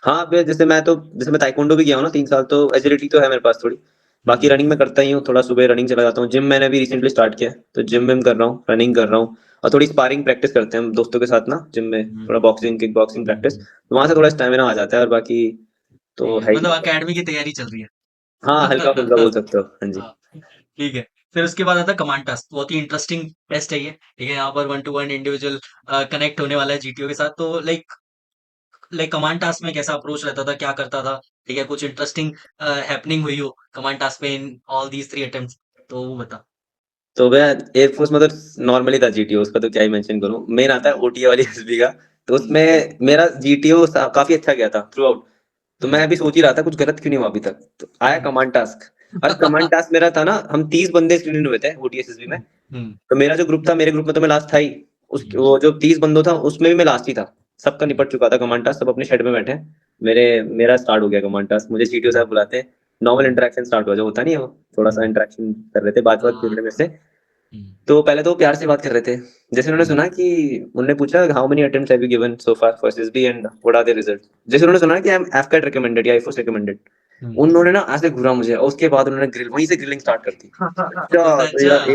हाँ भैया जैसे मैं ताइक्वांडो भी किया हूँ ना 3 साल, तो एजिलिटी तो है मेरे पास थोड़ी। बाकी हम्म, रनिंग में करता ही हूँ, थोड़ा सुबह रनिंग चला जाता हूँ, जिम मैंने भी रिसेंटली स्टार्ट किया है, तो जिम विम कर रहा हूँ, रनिंग कर रहा हूँ, और थोड़ी स्पारिंग प्रैक्टिस करते हैं हम दोस्तों के साथ ना जिम में, हम्म, थोड़ा बॉक्सिंग किक बॉक्सिंग प्रैक्टिस, हम्म। तो वहां से थोड़ा स्टेमिना आ जाता है, और बाकी ठीक तो है, है मतलब ही। अकेडमी की तैयारी चल रही है। हाँ हल्का फुल्का बोल सकते हो, हाँ जी। हाँ, ठीक है। फिर उसके बाद आता है कमांड टास्क, बहुत ही इंटरेस्टिंग टेस्ट है ये। ठीक है, यहाँ पर 1 to 1 इंडिविजुअल कनेक्ट होने वाला है जीटीओ के साथ। तो लाइक लाइक कमांड टास्क में कैसा अप्रोच रहता था, क्या करता था? ठीक है, कुछ इंटरेस्टिंग हैपनिंग हुई हो कमांड टास्क में इन ऑल दीज 3 अटेम्प्ट्स, तो वो बता। तो मैं एयरफोर्स में तो नॉर्मली था जीटीओ, उसका तो क्या ही मेंशन करूं, मेन आता है ओटीए वाली एसबी का, तो उसमें मेरा जीटीओ काफी अच्छा गया था थ्रू आउट। तो मैं हम्म, अभी सोच ही रहा था कुछ गलत क्यों नहीं हुआ अभी तक, तो आया हम्म, कमांड टास्क। और कमांड टास्क मेरा था ना, हम 30 बंदे स्क्रीन हुए थे ओटीएसएसबी में, हम्म, हम्म, तो मेरा जो ग्रुप था, मेरे ग्रुप में तो मैं लास्ट था ही, उस हम्म, वो जो 30 बंदों था उसमें भी मैं लास्ट ही था, सबका हम्म, निपट चुका था कमांड टास्क, सब अपने शेड में बैठे हैं। मेरा स्टार्ट हो गया कमांड टास्क, मुझे सीटीओ साहब बुलाते हैं, नॉर्मल हम्म, इंटरेक्शन स्टार्ट हुआ, जो होता नहीं है वो, थोड़ा सा हम्म, इंटरेक्शन कर रहे थे, बात बात कर हाँ, रहे मेरे से। हम्म, तो पहले तो वो प्यार से बात कर रहे थे, जैसे उन्होंने हम्म, सुना कि उन्होंने पूछा how many attempts have you given so far for SSB and what are the result, जैसे उन्होंने सुना कि आई एम एफकैट रिकमेंडेड या एफओस रिकमेंडेड, उन्होंने ना ऐसे घूरा मुझे और उसके बाद उन्होंने ग्रिल वहीं से ग्रिलिंग स्टार्ट कर दी। अच्छा तो अच्छा। यार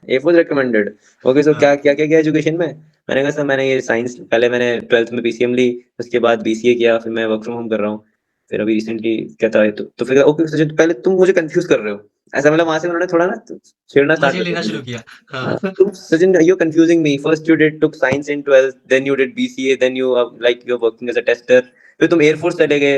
ए वाज रिकमेंडेड। ओके सो हाँ, क्या किया एजुकेशन में? मैंने कहा सर मैंने ये साइंस पहले मैंने 12th में पीसीएम ली, उसके बाद बीसीए किया, फिर मैं वर्क फ्रॉम होम कर रहा हूँ। फिर अभी रिसेंटली कहता है तो फिर ओके सचिन पहले तुम मुझे कंफ्यूज कर रहे हो। ऐसा मतलब वहां से उन्होंने थोड़ा ना छेड़ना स्टार्ट मज़े कर लेना दिया शुरू मुझे। किया। हाँ। तुम Sachin, you're confusing me. First you did took science in 12th, then you did BCA, then you like you're working as a tester. फिर तुम एयरफोर्स चले गए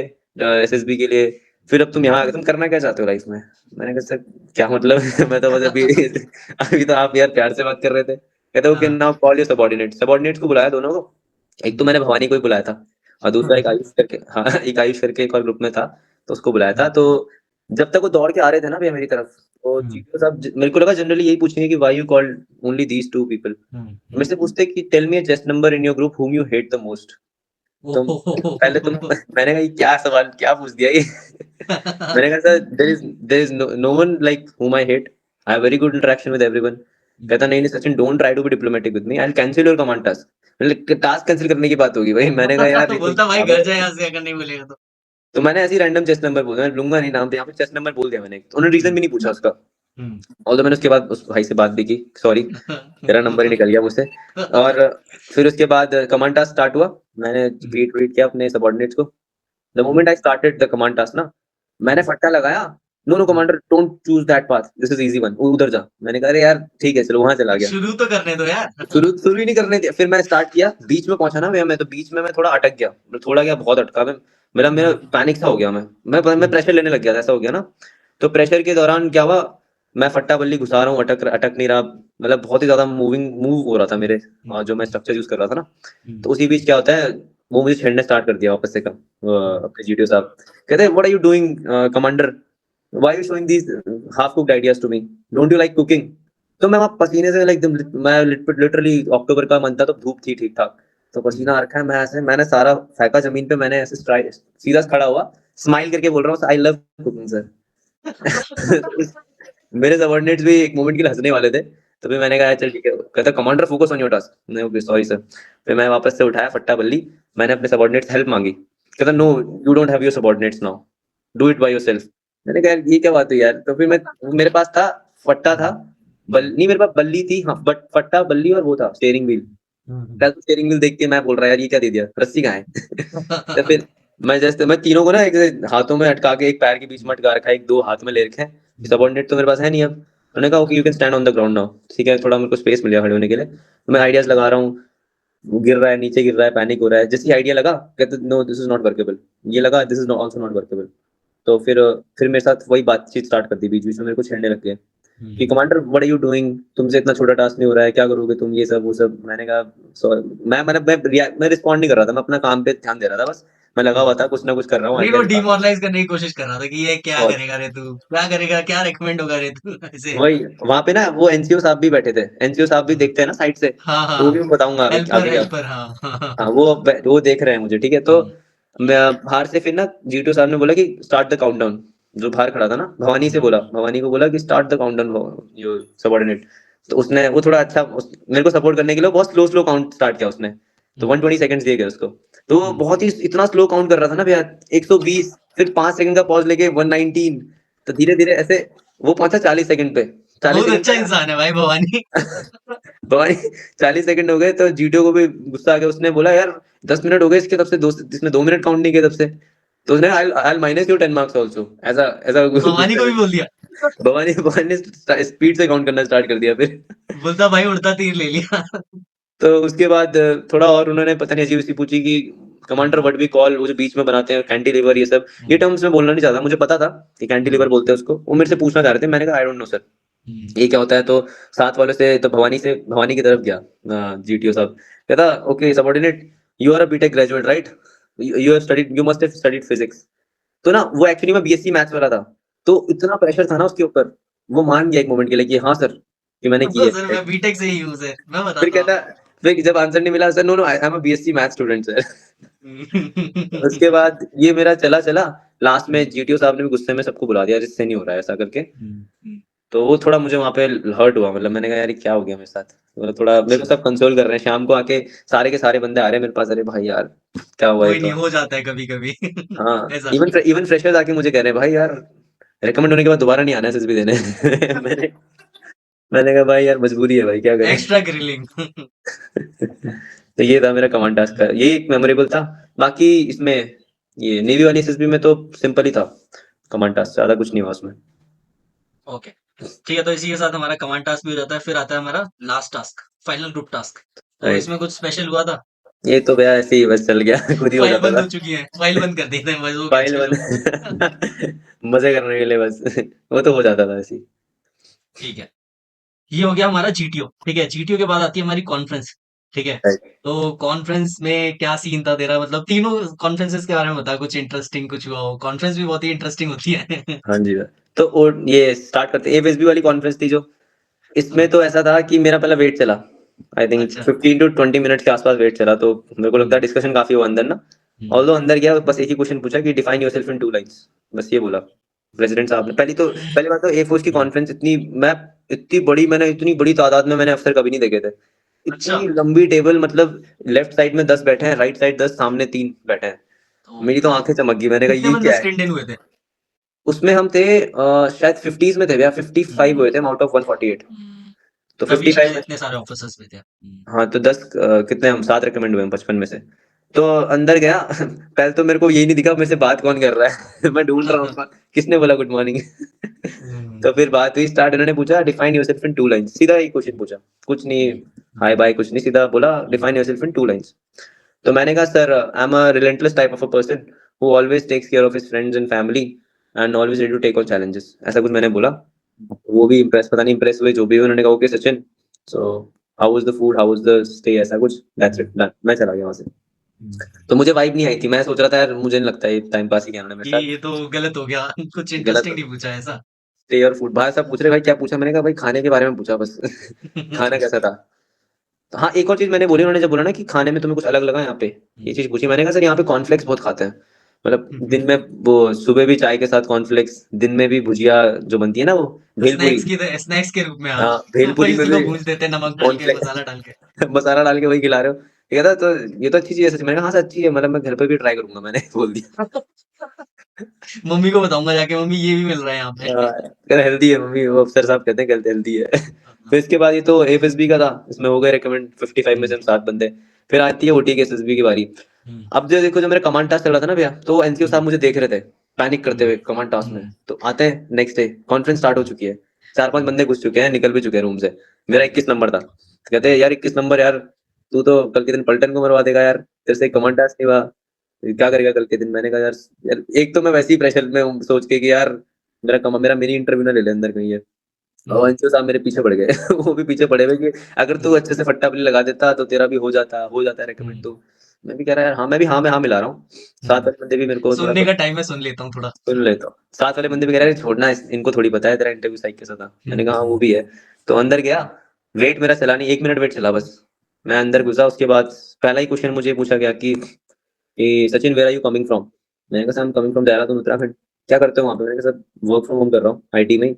एसएसबी के लिए। फिर अब तुम यहाँ आ गए, तुम करना क्या चाहते हो लाइफ में? मैंने कहा सर क्या मतलब मैं तो बस अभी अभी तो आप यार प्यार से बात कर रहे थे। कहते हो कि हाँ। नाउ कॉल योर सबॉर्डिनेट्स को बुलाया दोनों को। एक तो मैंने भवानी को ही बुलाया था और दूसरा एक आयुष करके, हाँ एक आयुष करके एक और ग्रुप में था, तो उसको बुलाया था। तो जब तक वो दौड़ के आ रहे थे ना भैया मेरी तरफ, तो जीतू साहब मेरे को लगा जनरली यही पूछेंगे कि why you called only these two people. मेरे से पूछते कि tell me a chest number in your group whom you hate the most। तुम पहले तुम मैंने कहा ये क्या सवाल क्या पूछ दिया ये मैंने कहा sir there is no one like whom I hate। I have very good interaction with everyone। कहता नहीं नहीं Sachin don't try to be diplomatic with me, I will cancel your command task. मतलब टास्क कैंसिल करने की बात होगी भाई। मैंने कहा यार ये कोई बोलता भाई पागल घर है। जा यहाँ से अगर नहीं बोलेगा तो। तो मैंने ऐसे ही रैंडम चेस नंबर बोला, मैं लूंगा नहीं नाम पे, यहाँ पे चेस नंबर बोल दिया मैंने, तो उन्होंने रीजन भी नहीं पूछा उसका। और तो मैंने उसके बाद उस भाई से बात भी की, सॉरी तेरा नंबर ही निकल गया मुझसे। और फिर उसके बाद कमांड टास्क स्टार्ट हुआ। मैंने ग्रीट रीड किया अपने सबऑर्डिनेट्स को। The moment I started the command task ना, मैंने फट्टा लगाया, no no commander don't choose that path, this is easy one, उधर जा। मैंने कहा अरे यार ठीक है चलो, वहां चला गया। शुरू तो करने दो यार। शुरू शुरू ही नहीं करने दिया। फिर मैं स्टार्ट किया, बीच में पहुंचा ना भैया मैं, तो बीच में मैं थोड़ा अटक गया, थोड़ा क्या बहुत अटका मैं। मेरा मेरा पैनिक सा हो गया, मैं प्रेशर लेने लग गया था, ऐसा हो गया ना। तो प्रेशर के दौरान क्या हुआ, मैं फट्टा बल्ली घुसा रहा हूँ, अटक अटक नहीं रहा, मतलब बहुत ही ज्यादा मूव हो रहा था मेरे जो मैं स्ट्रक्चर यूज कर रहा था ना। तो उसी बीच क्या होता है, वो मुझे छेड़ने स्टार्ट कर दिया वापस से कम अपने जीटीओ साहब। कहते हैं what are you doing commander, why are you showing these half cooked ideas to me, don't you like cooking. तो मैं वहाँ पसीने से लाइक मैं लिटरली अक्टूबर का मंथ था तो धूप थी ठीक ठाक, तो पसीना आ रखा है, मैं ऐसे मैंने सारा फेंका जमीन पे, मैंने ऐसे सीधा खड़ा हुआ, स्माइल करके बोल रहा हूँ आई लव कुकिंग सर। मेरे सबऑर्डिनेट्स भी एक मोमेंट के लिए हंसने वाले थे। तो फिर मैंने कहा चल ठीक है, कहता commander focus on your task, नहीं ओके सॉरी सर। फिर मैं वापस से उठाया फट्टा बल्ली, मैंने अपने सबऑर्डिनेट्स हेल्प मांगी, कहता no you don't have your subordinates now, do it by yourself. मैंने कहा ये क्या बात हुई यार। तो फिर मैं मेरे पास था फट्टा था नहीं मेरे पास बल्ली थी, हाँ बट फट्टा बल्ली और वो था स्टीयरिंग व्हील। स्टीयरिंग व्हील देख के मैं बोल रहा यार ये क्या दे दिया, रस्सी कहाँ है। तो फिर मैं जैसे मैं तीनों को ना एक हाथों में अटका के, एक पैर के बीच में अटका रखा है, एक दो हाथ में ले रखे हैं, सबऑर्डिनेट तो मेरे पास है नहीं अब। उन्होंने कहा okay you can stand on the ground now, ठीक है थोड़ा मेरे को स्पेस मिल गया खड़े होने के लिए। तो मैं आइडियाज लगा रहा हूँ, वो गिर रहा है नीचे, गिर रहा है, पैनिक हो रहा है, जैसे आइडिया लगा कहते no this is not workable, ये लगा this is also not workable. तो फिर मेरे साथ वही बातचीत स्टार्ट कर दी, बीच बीच में मेरे को छेड़ने लग गए कि commander what are you doing, तुमसे इतना छोटा टास्क नहीं हो रहा है, क्या करोगे तुम, ये सब वो सब। मैंने कहा sorry, मैं रिस्पॉन्ड नहीं कर रहा था, मैं अपना काम पे ध्यान दे रहा था बस। मैं लगा हुआ था कुछ ना कुछ कर रहा हूँ, नहीं, वो आइडिया निकाल रहा हूँ। डिमोरलाइज करने की कोशिश कर रहा था कि ये क्या और करेगा रे तू, क्या करेगा, क्या रिकमेंड होगा रे तू ऐसे। वही वहां पे ना वो एनसीओ साहब भी बैठे थे, एनसीओ साहब भी देखते हैं ना साइड से, हाँ तो वो भी हाँ, मैं बताऊंगा आगे हेल्पर आगे क्या। हेल्पर, हाँ हाँ हाँ। हाँ वो देख रहे हैं मुझे, ठीक है। तो मैं बाहर से फिर ना जीटू साहब ने बोला कि स्टार्ट द काउंटडाउन, जो बाहर खड़ा था ना भवानी से बोला, भवानी को बोला कि start the countdown your subordinate. तो उसने वो थोड़ा अच्छा मेरे को सपोर्ट करने के लिए बहुत स्लो स्लो काउंट स्टार्ट किया उसने। तो 120 सेकंड्स दिए गए उसको। तो वो बहुत ही इतना स्लो काउंट कर रहा था ना भैया, 120, फिर 5 सेकंड का पॉज लेके 119, तो धीरे धीरे ऐसे वो पहुंचा 40 सेकंड पे। 40 बहुत सेकंड अच्छा पे ना इंसान है भाई भवानी। भाई 40 सेकंड हो गए तो जीटीओ को भी गुस्सा आ गया, उसने बोला यार 10 मिनट हो गए इसके तब से, इसने 2 मिनट काउंट नहीं किए तब से। तो उसने आई माइनस योर 10 मार्क्स आल्सो, ऐसा ऐसा भवानी गुस्से को में भी बोल दिया। भवानी भवानी ने स्पीड से काउंट करना स्टार्ट कर दिया फिर। बोलता भाई उड़ता तीर ले लिया। तो उसके बाद थोड़ा और उन्होंने पता नहीं अजीब सी पूछी कि कमांडर व्हाट वी कॉल, वो जो बीच में बनाते हैं कैंटिलीवर ये सब, ये टर्म्स में बोलना नहीं चाहता, मुझे पता था कि कैंटिलीवर बोलते हैं उसको, वो मेरे से पूछना चाह रहे थे। मैंने कहा आई डोंट नो सर ये क्या होता है। तो साथ वालों से तो भवानी की तरफ गया जीटीओ साहब, कहता okay subordinate you are a BTech graduate right, you have studied, you must have studied physics. तो ना वो एक्चुअली में बीएससी मैथ्स वाला था, तो इतना प्रेशर था ना उसके ऊपर, वो मान गया एक मोमेंट के लिए कि हाँ सर कि मैंने की तो है सर मैं BTech। बीटेक से ही हूँ सर, मैं फिर बताता हूँ कहता, फिर जब आंसर नहीं मिला sir no no I am a BSc maths student sir. उसके आपको। बाद ये मेरा चला चला, लास्ट में जीटीओ साहब ने भी गुस्से में सबको बुला दिया, जिससे नहीं हो रहा है ऐसा करके। तो वो थोड़ा मुझे वहाँ पे हर्ट हुआ, मतलब मैंने कहा यार ये क्या हो गया मेरे साथ, मतलब थोड़ा मेरे को सब कंसोल कर रहे हैं शाम को आके, सारे के सारे बंदे आ रहे हैं मेरे पास, अरे भाई यार क्या हुआ ये कोई तो। नहीं, हो जाता है कभी-कभी हाँ, ऐसा। इवन फ्रेशर्स आके मुझे कह रहे हैं भाई यार रिकमेंड होने के बाद दोबारा नहीं आना एसएसबी देने मैंने मैंने कहा भाई यार मजबूरी है भाई, क्या करें। एक्स्ट्रा ग्रिलिंग तो ये था मेरा कमांड टास्क का, ये एक मेमोरेबल था। बाकी इसमें ये नेवी वाली एसएसबी में तो सिंपल ही था कमांड टास्क, ज्यादा कुछ नहीं हुआ उसमें। ओके, ठीक है, तो इसी के साथ हमारा कमांड टास्क भी हो जाता है। फिर आता है हमारा last task, final group task. तो राइट, इसमें कुछ स्पेशल हुआ था? ये तो भैया ऐसे ही बस चल गया खुद ही हो फाइल जाता बंद था। हो चुकी है, फाइल बंद कर देते हैं बस, हो गया, फाइल चलो। बंद मजे करने के लिए बस वो तो हो जाता था ऐसे ही। ठीक है, ये हो गया हमारा जीटीओ। ठीक है, जीटीओ के बाद आती है हमारी कॉन्फ्रेंस। ठीक है, राइट, तो कॉन्फ्रेंस में क्या सीन था तेरा? मतलब तीनों कॉन्फ्रेंसेस के बारे में बता, कुछ इंटरेस्टिंग कुछ हुआ हो। कॉन्फ्रेंस भी बहुत ही इंटरेस्टिंग होती है हाँ जी भैया। तो ये स्टार्ट करते, एफएसबी वाली कॉन्फ्रेंस थी जो, इसमें तो ऐसा था कि मेरा पहला वेट चला, आई थिंक अच्छा। 15 to 20 मिनट के आसपास वेट चला, तो मेरे को लगता है हम्म, डिस्कशन काफी हुआ अंदर ना। हम्म, ऑल्दो अंदर गया बस एक ही क्वेश्चन पूछा कि डिफाइन योरसेल्फ इन 2 लाइंस, बस ये बोला प्रेसिडेंट साहब ने। पहली बात तो ए फोर्स की हम्म, कॉन्फ्रेंस मैं इतनी बड़ी, मैंने इतनी बड़ी तादाद में मैंने अफसर कभी नहीं देखे थे। अच्छा। इतनी लंबी टेबल, मतलब लेफ्ट साइड में 10 बैठे हैं, राइट साइड 10, सामने 3 बैठे हैं। तो मेरी तो आंखें चमक गई, मैंने कहा कितने ये बंदे क्या है। स्क्रीन इन हुए थे? उसमें हम थे शायद 50s में थे भैया, 55 हुए थे आउट ऑफ 148। तो तभी 55 शायद में, इतने सारे ऑफिसर्स भी थे। हाँ तो 10 कितने, हम 7 रिकमेंड हुए हैं 55 में से। तो अंदर गया पहले तो मेरे को यही नहीं दिखा मेरे से बात कौन कर रहा है मैं ढूंढ रहा हूँ किसने बोला गुड मॉर्निंग हम्म, तो फिर बात हुई स्टार्ट, इन्होंने पूछा डिफाइन योरसेल्फ इन 2 लाइंस, सीधा ही क्वेश्चन पूछा, कुछ नहीं हाय बाय कुछ नहीं, सीधा बोला डिफाइन योरसेल्फ इन 2 लाइंस। तो मैंने कहा sir I am a relentless type of a person who always takes care of his friends and family and always ready to take on challenges, ऐसा कुछ मैंने बोला। वो भी इम्प्रेस, पता नहीं इम्प्रेस हुए जो भी हुए, उन्होंने कहा okay Sachin, so how was the food, how was the stay, ऐसा कुछ, दैट्स इट, डन, मैं चला गया वहां से। तो मुझे वाइब नहीं आई थी, मैं सोच रहा था यार मुझे नहीं लगता ये टाइम पास ही किया उन्होंने कि मेरे साथ, ये तो गलत हो गया कुछ गलत। इंटरेस्टिंग नहीं पूछा ऐसा। स्टे और फूड, भाई साहब पूछ रहे भाई क्या पूछा, मैंने कहा भाई खाने के बारे में पूछा बस खाना कैसा था। तो हाँ एक और चीज मैंने बोली, उन्होंने जब बोला ना कि खाने में तुम्हें कुछ अलग लगा यहाँ पे, ये चीज पूछी, मैंने कहा सर यहाँ पे कॉर्नफ्लेक्स बहुत खाते हैं, मतलब दिन में वो सुबह भी चाय के साथ कॉर्नफ्लेक्स, दिन में भी भुजिया जो बनती है ना वो भेलपूरी, स्नैक्स के रूप में, हाँ। हाँ भेलपूरी वही में उसी को भी भून देते हैं नमक डाल के, कॉर्नफ्लेक्स मसाला डाल के। मसाला डाल के वही खिला रहे हो। ये कहता तो ये तो अच्छी चीज है सच, मैंने कहा हाँ सर अच्छी है, मतलब मैं घर पे भी ट्राई करूंगा, मैंने बोल दिया मम्मी को बताऊंगा जाके, मम्मी ये भी मिल रहा है यहाँ पे हेल्दी है मम्मी, वो अफसर साहब कहते हैं हेल्दी है फिर इसके बाद ये तो एफएसबी का था, इसमें हो गए रिकमेंड 55 में से हम 7 बंदे। फिर आती है ओटी के एसएसबी की बारी। हम्म, अब जो देखो, जो मेरा कमांड टास्क चल रहा था ना भैया, तो एनसीओ साहब हम्म, मुझे देख रहे थे पैनिक करते हम्म, हुए कमांड टास्क में, हम्म, तो आते हैं नेक्स्ट डे कॉन्फ्रेंस स्टार्ट हो चुकी है, 4-5 बंदे घुस चुके हैं, निकल भी चुके हैं रूम से, मेरा 21 नंबर था, तो कहते हैं यार 21 नंबर यार, तू तो कल के दिन पलटन को मरवा देगा यार, तेरे से कमांड टास्क नहीं हुआ, क्या करेगा कल के दिन। मैंने कहा यार एक तो मैं वैसे ही प्रेशर में हूँ, सोच के कि यार मेरा मिनी इंटरव्यू ना ले ले अंदर कहीं है। और हम्म, अंशु साहब मेरे पीछे पड़ गए वो भी पीछे पड़े हुए कि अगर तू अच्छे से फट्टा पल्ली लगा देता तो तेरा भी हो जाता है रिकमेंड। हम्म, तो मैं भी कह रहा है यार हाँ, मैं भी हाँ में हाँ मिला रहा हूँ। साथ हम्म। वाले बंदे भी मेरे को थोड़ा सुनने का टाइम है, सुन लेता हूँ थोड़ा। सुन लेता हूँ, साथ वाले बंदे भी कह रहे हैं छोड़ना इनको थोड़ी पता है तेरा इंटरव्यू साइक कैसा था, मैंने कहा हाँ वो भी है। तो अंदर गया, वेट मेरा चला नहीं, 1 मिनट वेट चला बस, मैं अंदर घुसा, उसके बाद पहला ही क्वेश्चन मुझे पूछा गया कि Sachin where are you coming from. मैंने कहा sir I am coming from Dehradun Uttarakhand. क्या करते हो वहाँ पे, मैंने कहा सर वर्क फ्रॉम होम कर रहा हूँ आईटी में ही।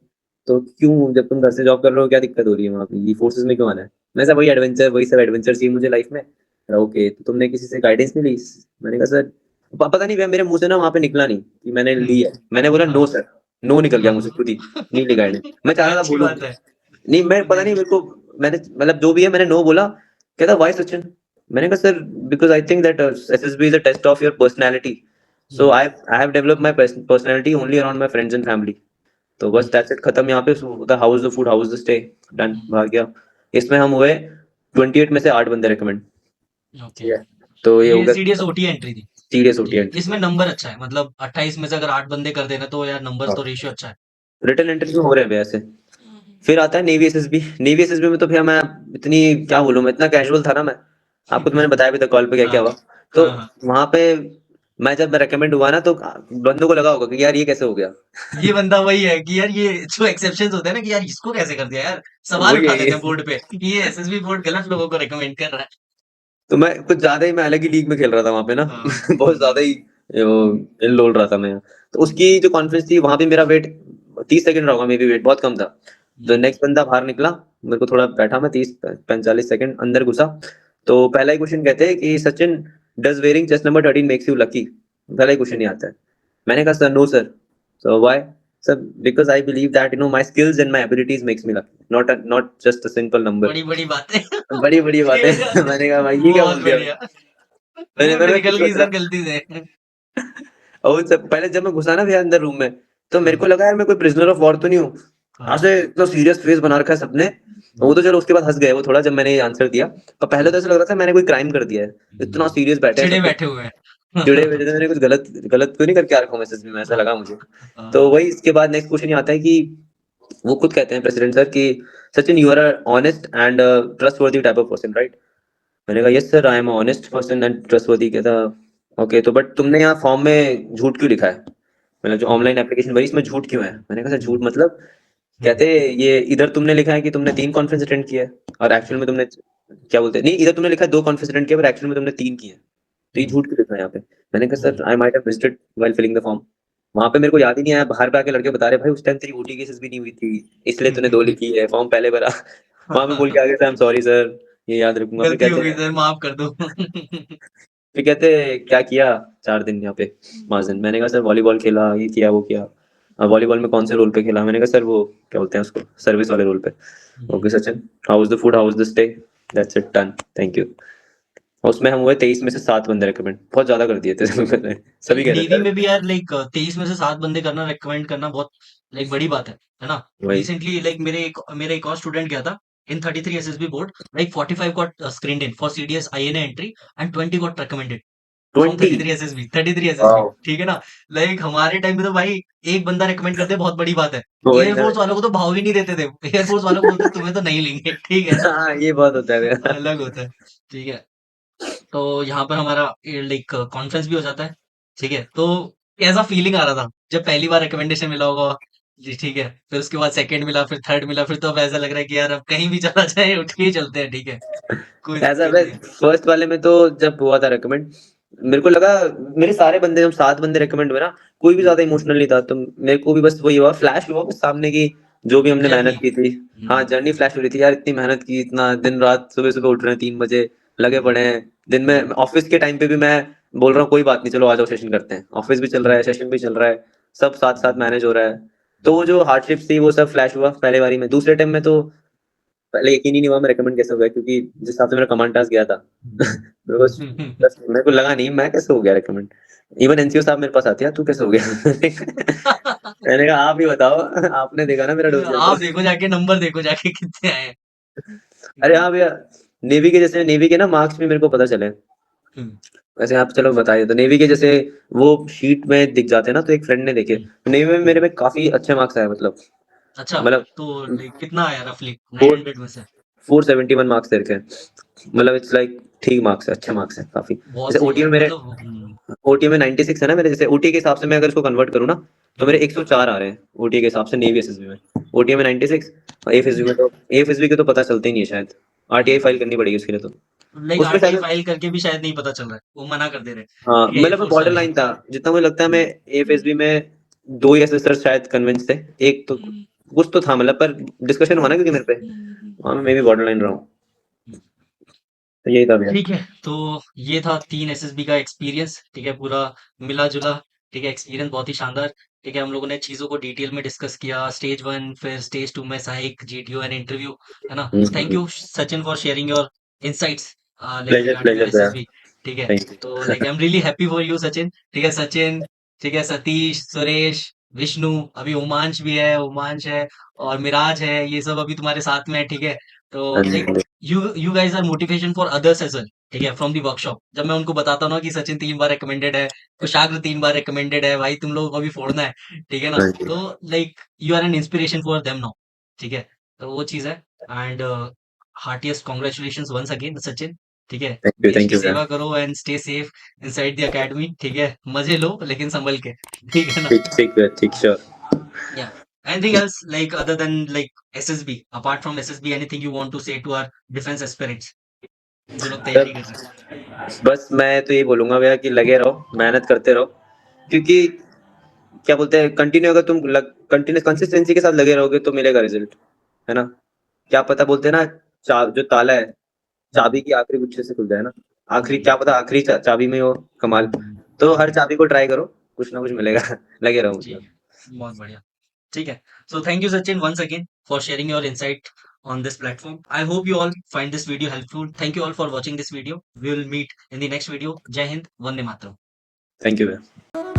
तो क्यों, जब तुम घर से जॉब कर रहे हो क्या दिक्कत हो रही है वहाँ पे, ये फोर्सेस में क्यों आना है। मैं सर वही एडवेंचर, वही सब एडवेंचर चाहिए मुझे लाइफ में। ओके तो तुमने किसी से गाइडेंस नहीं ली। मैंने कहा सर पता नहीं भैया, मेरे मुंह से ना वहाँ पे निकला नहीं कि मैंने ली है, मैंने बोला नो हाँ, सर, नो निकल गया मुझसे हाँ। खुद ही, नहीं ली गाइडेंस। मैं चाह रहा था अच्छी बोलूं, बात है। नहीं मैं पता नहीं नहीं, मेरे को, मैंने मतलब जो भी है मैंने नो बोला। कहता व्हाई सचिन। मैंने कहा sir because I think that SSB is a test of your personality, so I have developed my personality only around my friends and family. तो बस दैट्स इट, खत्म यहाँ पे। How is the food, how is the stay, done, भाग गया। इसमें हम हुए 28 में से 8 बंदे रिकमेंड। ओके। तो ये हो ये गया सीडीएस ओटी एंट्री थी। सीरियस होती ठीक है है, एंट्री। इसमें नंबर अच्छा है, मतलब 28 में से अगर 8 बंदे कर देना तो यार नंबर्स तो रेशियो अच्छा है। रिटर्न एंट्री में हो रहे हैं वैसे। फिर आता है नेवी एसएसबी। नेवी एसएसबी में तो भैया मैं इतनी क्या बोलूं, मैं इतना कैजुअल था ना मैं, आपको तो मैंने बताया भी था कॉल पे क्या क्या हाँ, हुआ। तो हाँ, हाँ। वहां पे मैं जब रेकमेंड हुआ ना, तो बंदों को लगा होगा कि यार ये कैसे हो गया ये बंदा वही है कि यार ये जो एक्सेप्शंस होते हैं ना कि यार इसको कैसे कर दिया यार, सवाल वही उठा है देते हैं ये। बोर्ड पे। ये एसएसबी बोर्ड गलत लोगों को रिकमेंड कर रहा है। तो मैं कुछ ज्यादा ही, मैं अलग ही लीग में खेल रहा था वहां पे ना हाँ, बहुत ज्यादा ही इन लोल रहा था मैं। तो उसकी जो कॉन्फ्रेंस थी वहां पे मेरा वेट 30 सेकंड रहा होगा, मे बी वेट बहुत कम था। तो नेक्स्ट बंदा बाहर निकला, मेरे को थोड़ा बैठा, मैं 30-45 सेकंड अंदर घुसा, तो पहला ही क्वेश्चन कहते हैं कि Sachin does wearing chest number 13 makes you lucky. पहला ही क्वेश्चन ही आता है। मैंने कहा sir no sir. So why? Sir because I believe that my skills and my abilities makes me lucky, not just a simple number. बड़ी बड़ी बातें। बड़ी बड़ी बातें। मैंने कहा भाई ये क्या बहुत बोल दिया? बढ़िया। मैं निकल खुद गई सोच सर रहा। गलती से। और पहले जब मैं घुसा ना भैया अंदर रूम में, तो मेरे हाँ, को लगा यार मैं कोई प्रिजनर ऑफ वॉर तो नहीं हूँ। हाँ, ऐसे इतना सीरियस फेस बना रखा है सबने। वो तो चलो उसके बाद हंस गए वो थोड़ा, जब मैंने ये आंसर दिया। पर पहले तो ऐसा लग रहा था मैंने कोई क्राइम कर दिया है, इतना सीरियस बैठे हैं चिड़े सब कुछ। बैठे हुए हैं। चिड़े हुए थे, मैंने कुछ गलत गलत तो नहीं करके आ रखा हूँ मैसेज में, ऐसा हाँ, लगा मुझे। हाँ, तो वही इसके बाद नेक्स्ट क्वेश्चन ये आता है कि वो खुद कहते हैं प्रेसिडेंट सर कि Sachin you are honest and trustworthy type of person right. मैंने कहा yes sir I am honest person and trustworthy. कहता ओके तो बट तुमने यहाँ फॉर्म में झूठ क्यों लिखा है, मतलब जो ऑनलाइन एप्लीकेशन भरी इसमें झूठ क्यों है? मैंने कहा सर झूठ मतलब? कहते ये इधर तुमने लिखा है कि तुमने 3 कॉन्फ्रेंस अटेंड किया है और एक्चुअल में तुमने क्या बोलते हैं, नहीं इधर तुमने लिखा है 2 कॉन्फ्रेंस अटेंड किया पर एक्चुअल में तुमने 3 किए हैं, तो ये झूठ क्यों लिखा है यहाँ पे? मैंने कहा sir I might have missed it while filling the form. वहां पे मेरे को याद ही नहीं आया, बाहर पे आके लड़के बता रहे भाई उस टाइम तेरी ओटी केसेस भी नहीं हुई थी, इसलिए तूने 2 लिखी है, फॉर्म पहले भरा। वहां पे बोल के आगे sir I am sorry sir, ये याद रखूंगा। फिर गलती हो कहते गई हैं, सर माफ कर दो। फिर कहते क्या किया 4 दिन यहाँ पे माजन? मैंने कहा सर वॉलीबॉल खेला, ये किया वो किया। वॉलीबॉल में कौन से रोल पे खेला? मैंने कहा सर वो क्या बोलते हैं उसको, सर्विस वाले रोल पे। Okay Sachin how was the food, how was the stay? That's it done thank you. उसमें हम हुए 23 में से 7 बंदे रिकमेंड, बहुत ज्यादा कर दिए थे। सभी लाइक कह रहे नेवी थे में भी यार लाइक 23 में से 7 बंदे करना रिकमेंड करना बहुत लाइक बड़ी बात है ना? वही रिसेंटली लाइक मेरे एक और स्टूडेंट गया था इन 33 SSB board like 45 got screened in for CDS INA entry and 20 got recommended from 20। 33 SSB wow ठीक है ना? लाइक हमारे टाइम पे तो भाई एक बंदा रिकमेंड कर दे बहुत बड़ी बात है। वही ना। एयरफोर्स वालों को तो भाव भी नहीं देते थे। एयरफोर्स वालों को बोलते तुम्हें तो नहीं लेंगे ठीक है? हाँ ये बहुत होता है भैया। अलग होता है। ठीक है। तो यहाँ पर हमारा लाइक कॉन्फ्रेंस भी हो जाता है। ठीक है। तो कैसा फीलिंग आ रहा था जब पहली बार रिकमेंडेशन मिला होगा? जी ठीक है। फिर उसके बाद सेकंड मिला, फिर थर्ड मिला, फिर तो अब ऐसा लग रहा है कि यार अब कहीं भी चला जाए उठ के ही चलते हैं। ठीक है। कोई ऐसा दिक्कत मैं नहीं है। फर्स्ट वाले में तो जब हुआ था रेकमेंड, मेरे को लगा मेरे सारे बंदे जब 7 बंदे रेकमेंड हुए ना, कोई भी ज्यादा इमोशनल नहीं था, तो मेरे को भी बस वही हुआ, फ्लैश हुआ बस सामने की जो भी हमने जर्नी। मेहनत की थी। हाँ जर्नी फ्लैश हो रही थी यार, इतनी मेहनत की, इतना दिन रात सुबह सुबह उठ रहे हैं 3 बजे, लगे पड़े हैं। दिन में ऑफिस के टाइम पे भी मैं बोल रहा हूँ कोई बात नहीं चलो आ जाओ सेशन करते हैं, ऑफिस भी चल रहा है सेशन भी चल रहा है, सब साथ साथ मैनेज हो रहा है। तो वो जो हार्डशिप थी वो सब फ्लैश हुआ पहले बारी में। दूसरे टाइम में तो पहले यकीन ही नहीं हुआ मैं रेकमेंड कैसे हो गया, क्योंकि जिस हिसाब से मेरा कमांड टास्क गया था मेरे को बस मेरे को लगा नहीं मैं कैसे हो गया रेकमेंड। इवन एनसीओ साहब मेरे पास आते हैं तू कैसे हो गया? मैंने कहा आप ही बताओ, आपने देखा ना मेरा डोसियर आप तो। देखो जाके नंबर देखो जाके कितने आए हैं। अरे हाँ भैया, नेवी के जैसे नेवी के ना मार्क्स भी मेरे को पता चले। हम्म, वैसे आप चलो बताइए, तो नेवी के जैसे वो शीट में दिख जाते हैं ना, तो एक फ्रेंड ने देखे हम्म, नेवी में मेरे हम्म। में काफी अच्छे मार्क्स आए, अच्छा मतलब तो लाइक कितना आया रफली फोर 900 में से? 471 मार्क्स दे रखे हैं। मतलब इट्स लाइक ठीक मार्क्स है, अच्छे मार्क्स है काफी। बहुत जैसे सही ओटी यार में मेरे मतलब ओटी में 96 है ना मेरे, जैसे ओटी के हिसाब से मैं अगर इसको कन्वर्ट करूँ ना, तो मेरे हम्म, 104 आ रहे हैं ओटी के हिसाब से नेवी एसएसबी में। ओटी में 96 और एफएसबी में तो एफएसबी के तो पता चलते ही नहीं है शायद, आरटीआई फाइल करनी पड़ेगी उसके लिए तो। लाइक उसमें आरटीआई शायद फाइल करके भी शायद नहीं पता चल रहा है, वो मना कर दे रहे हैं। हाँ ठीक है मतलब एयरफोर्स बॉर्डर वाले। लाइन था, जितना मुझे लगता है मैं एफएसबी में 2 या सर शायद कन्विंस थे, एक तो कुछ तो था मतलब, पर डिस्कशन हुआ ना क्योंकि मेरे पे वहाँ मैं भी बॉर्डर लाइन रहा हूँ। तो यही था भैया। ठीक है, तो ये था 3 एसएसबी का एक्सपीरियंस, ठीक है, पूरा मिला-जुला, ठीक है, एक्सपीरियंस बहुत ही शानदार, ठीक है, हम लोगों ने चीज़ों को डिटेल में डिस्कस किया, स्टेज 1 फिर स्टेज 2 में सहायक, जीटीओ एंड इंटरव्यू, है ना? तो thank you Sachin for sharing your insights like pleasure regarding your pleasure भैया। एसएसबी, ठीक है? थैंक तो you. Like I am really happy for you Sachin, ठीक है, सचिन, ठीक है, सतीश, सुरेश, विष्णु, अभी उमांश भी है, उमांश है और मिराज है, ये सब अभी तुम्हारे साथ में है, ठीक है? हाँ तो जी लाइक हाँ जी। You guys are motivation for others as well. ठीक है फ्रॉम दी वर्कशॉप जब मैं उनको बताता हूँ ना कि सचिन 3 बार रिकमेंडेड है, कुशाग्र 3 बार रिकमेंडेड है, भाई तुम लोगों को भी फोड़ना है, ठीक है ना? हाँ जी। तो like you are an inspiration for them now, ठीक है? तो वो चीज है and heartiest congratulation once again Sachin, ठीक है? देश थैंक की यू भैया। सेवा करो and stay safe inside the academy, ठीक है? मजे लो लेकिन संभल के, ठीक है ना? ठीक ठीक भैया ठीक sure. Yeah. Anything else like other than like SSB, apart from SSB, anything you want to say to our defense aspirants जो लोग तैयारी कर रहे हैं? बस मैं तो यही बोलूंगा भैया कि लगे रहो, मेहनत करते रहो, क्योंकि क्या बोलते हैं कंटिन्यू अगर तुम कंटिन्यूस कंसिस्टेंसी के साथ लगे रहोगे तो मिलेगा रिजल्ट। है ना? क्या पता बोलते हैं ना जो ताला है चाबी की आखिरी गुच्छे से खुल जाए ना, आखिरी क्या पता आखिरी चाबी में हो कमाल। तो हर चाबी को ट्राई करो, कुछ ना कुछ मिलेगा। लगे रहो जी, मतलब। बहुत बढ़िया। ठीक है। So thank you Sachin once again for sharing your insight on this platform. I hope you all find this video helpful. Thank you all for watching this video. We will meet in the next video. Jai Hind, Vande Mataram. Thank you.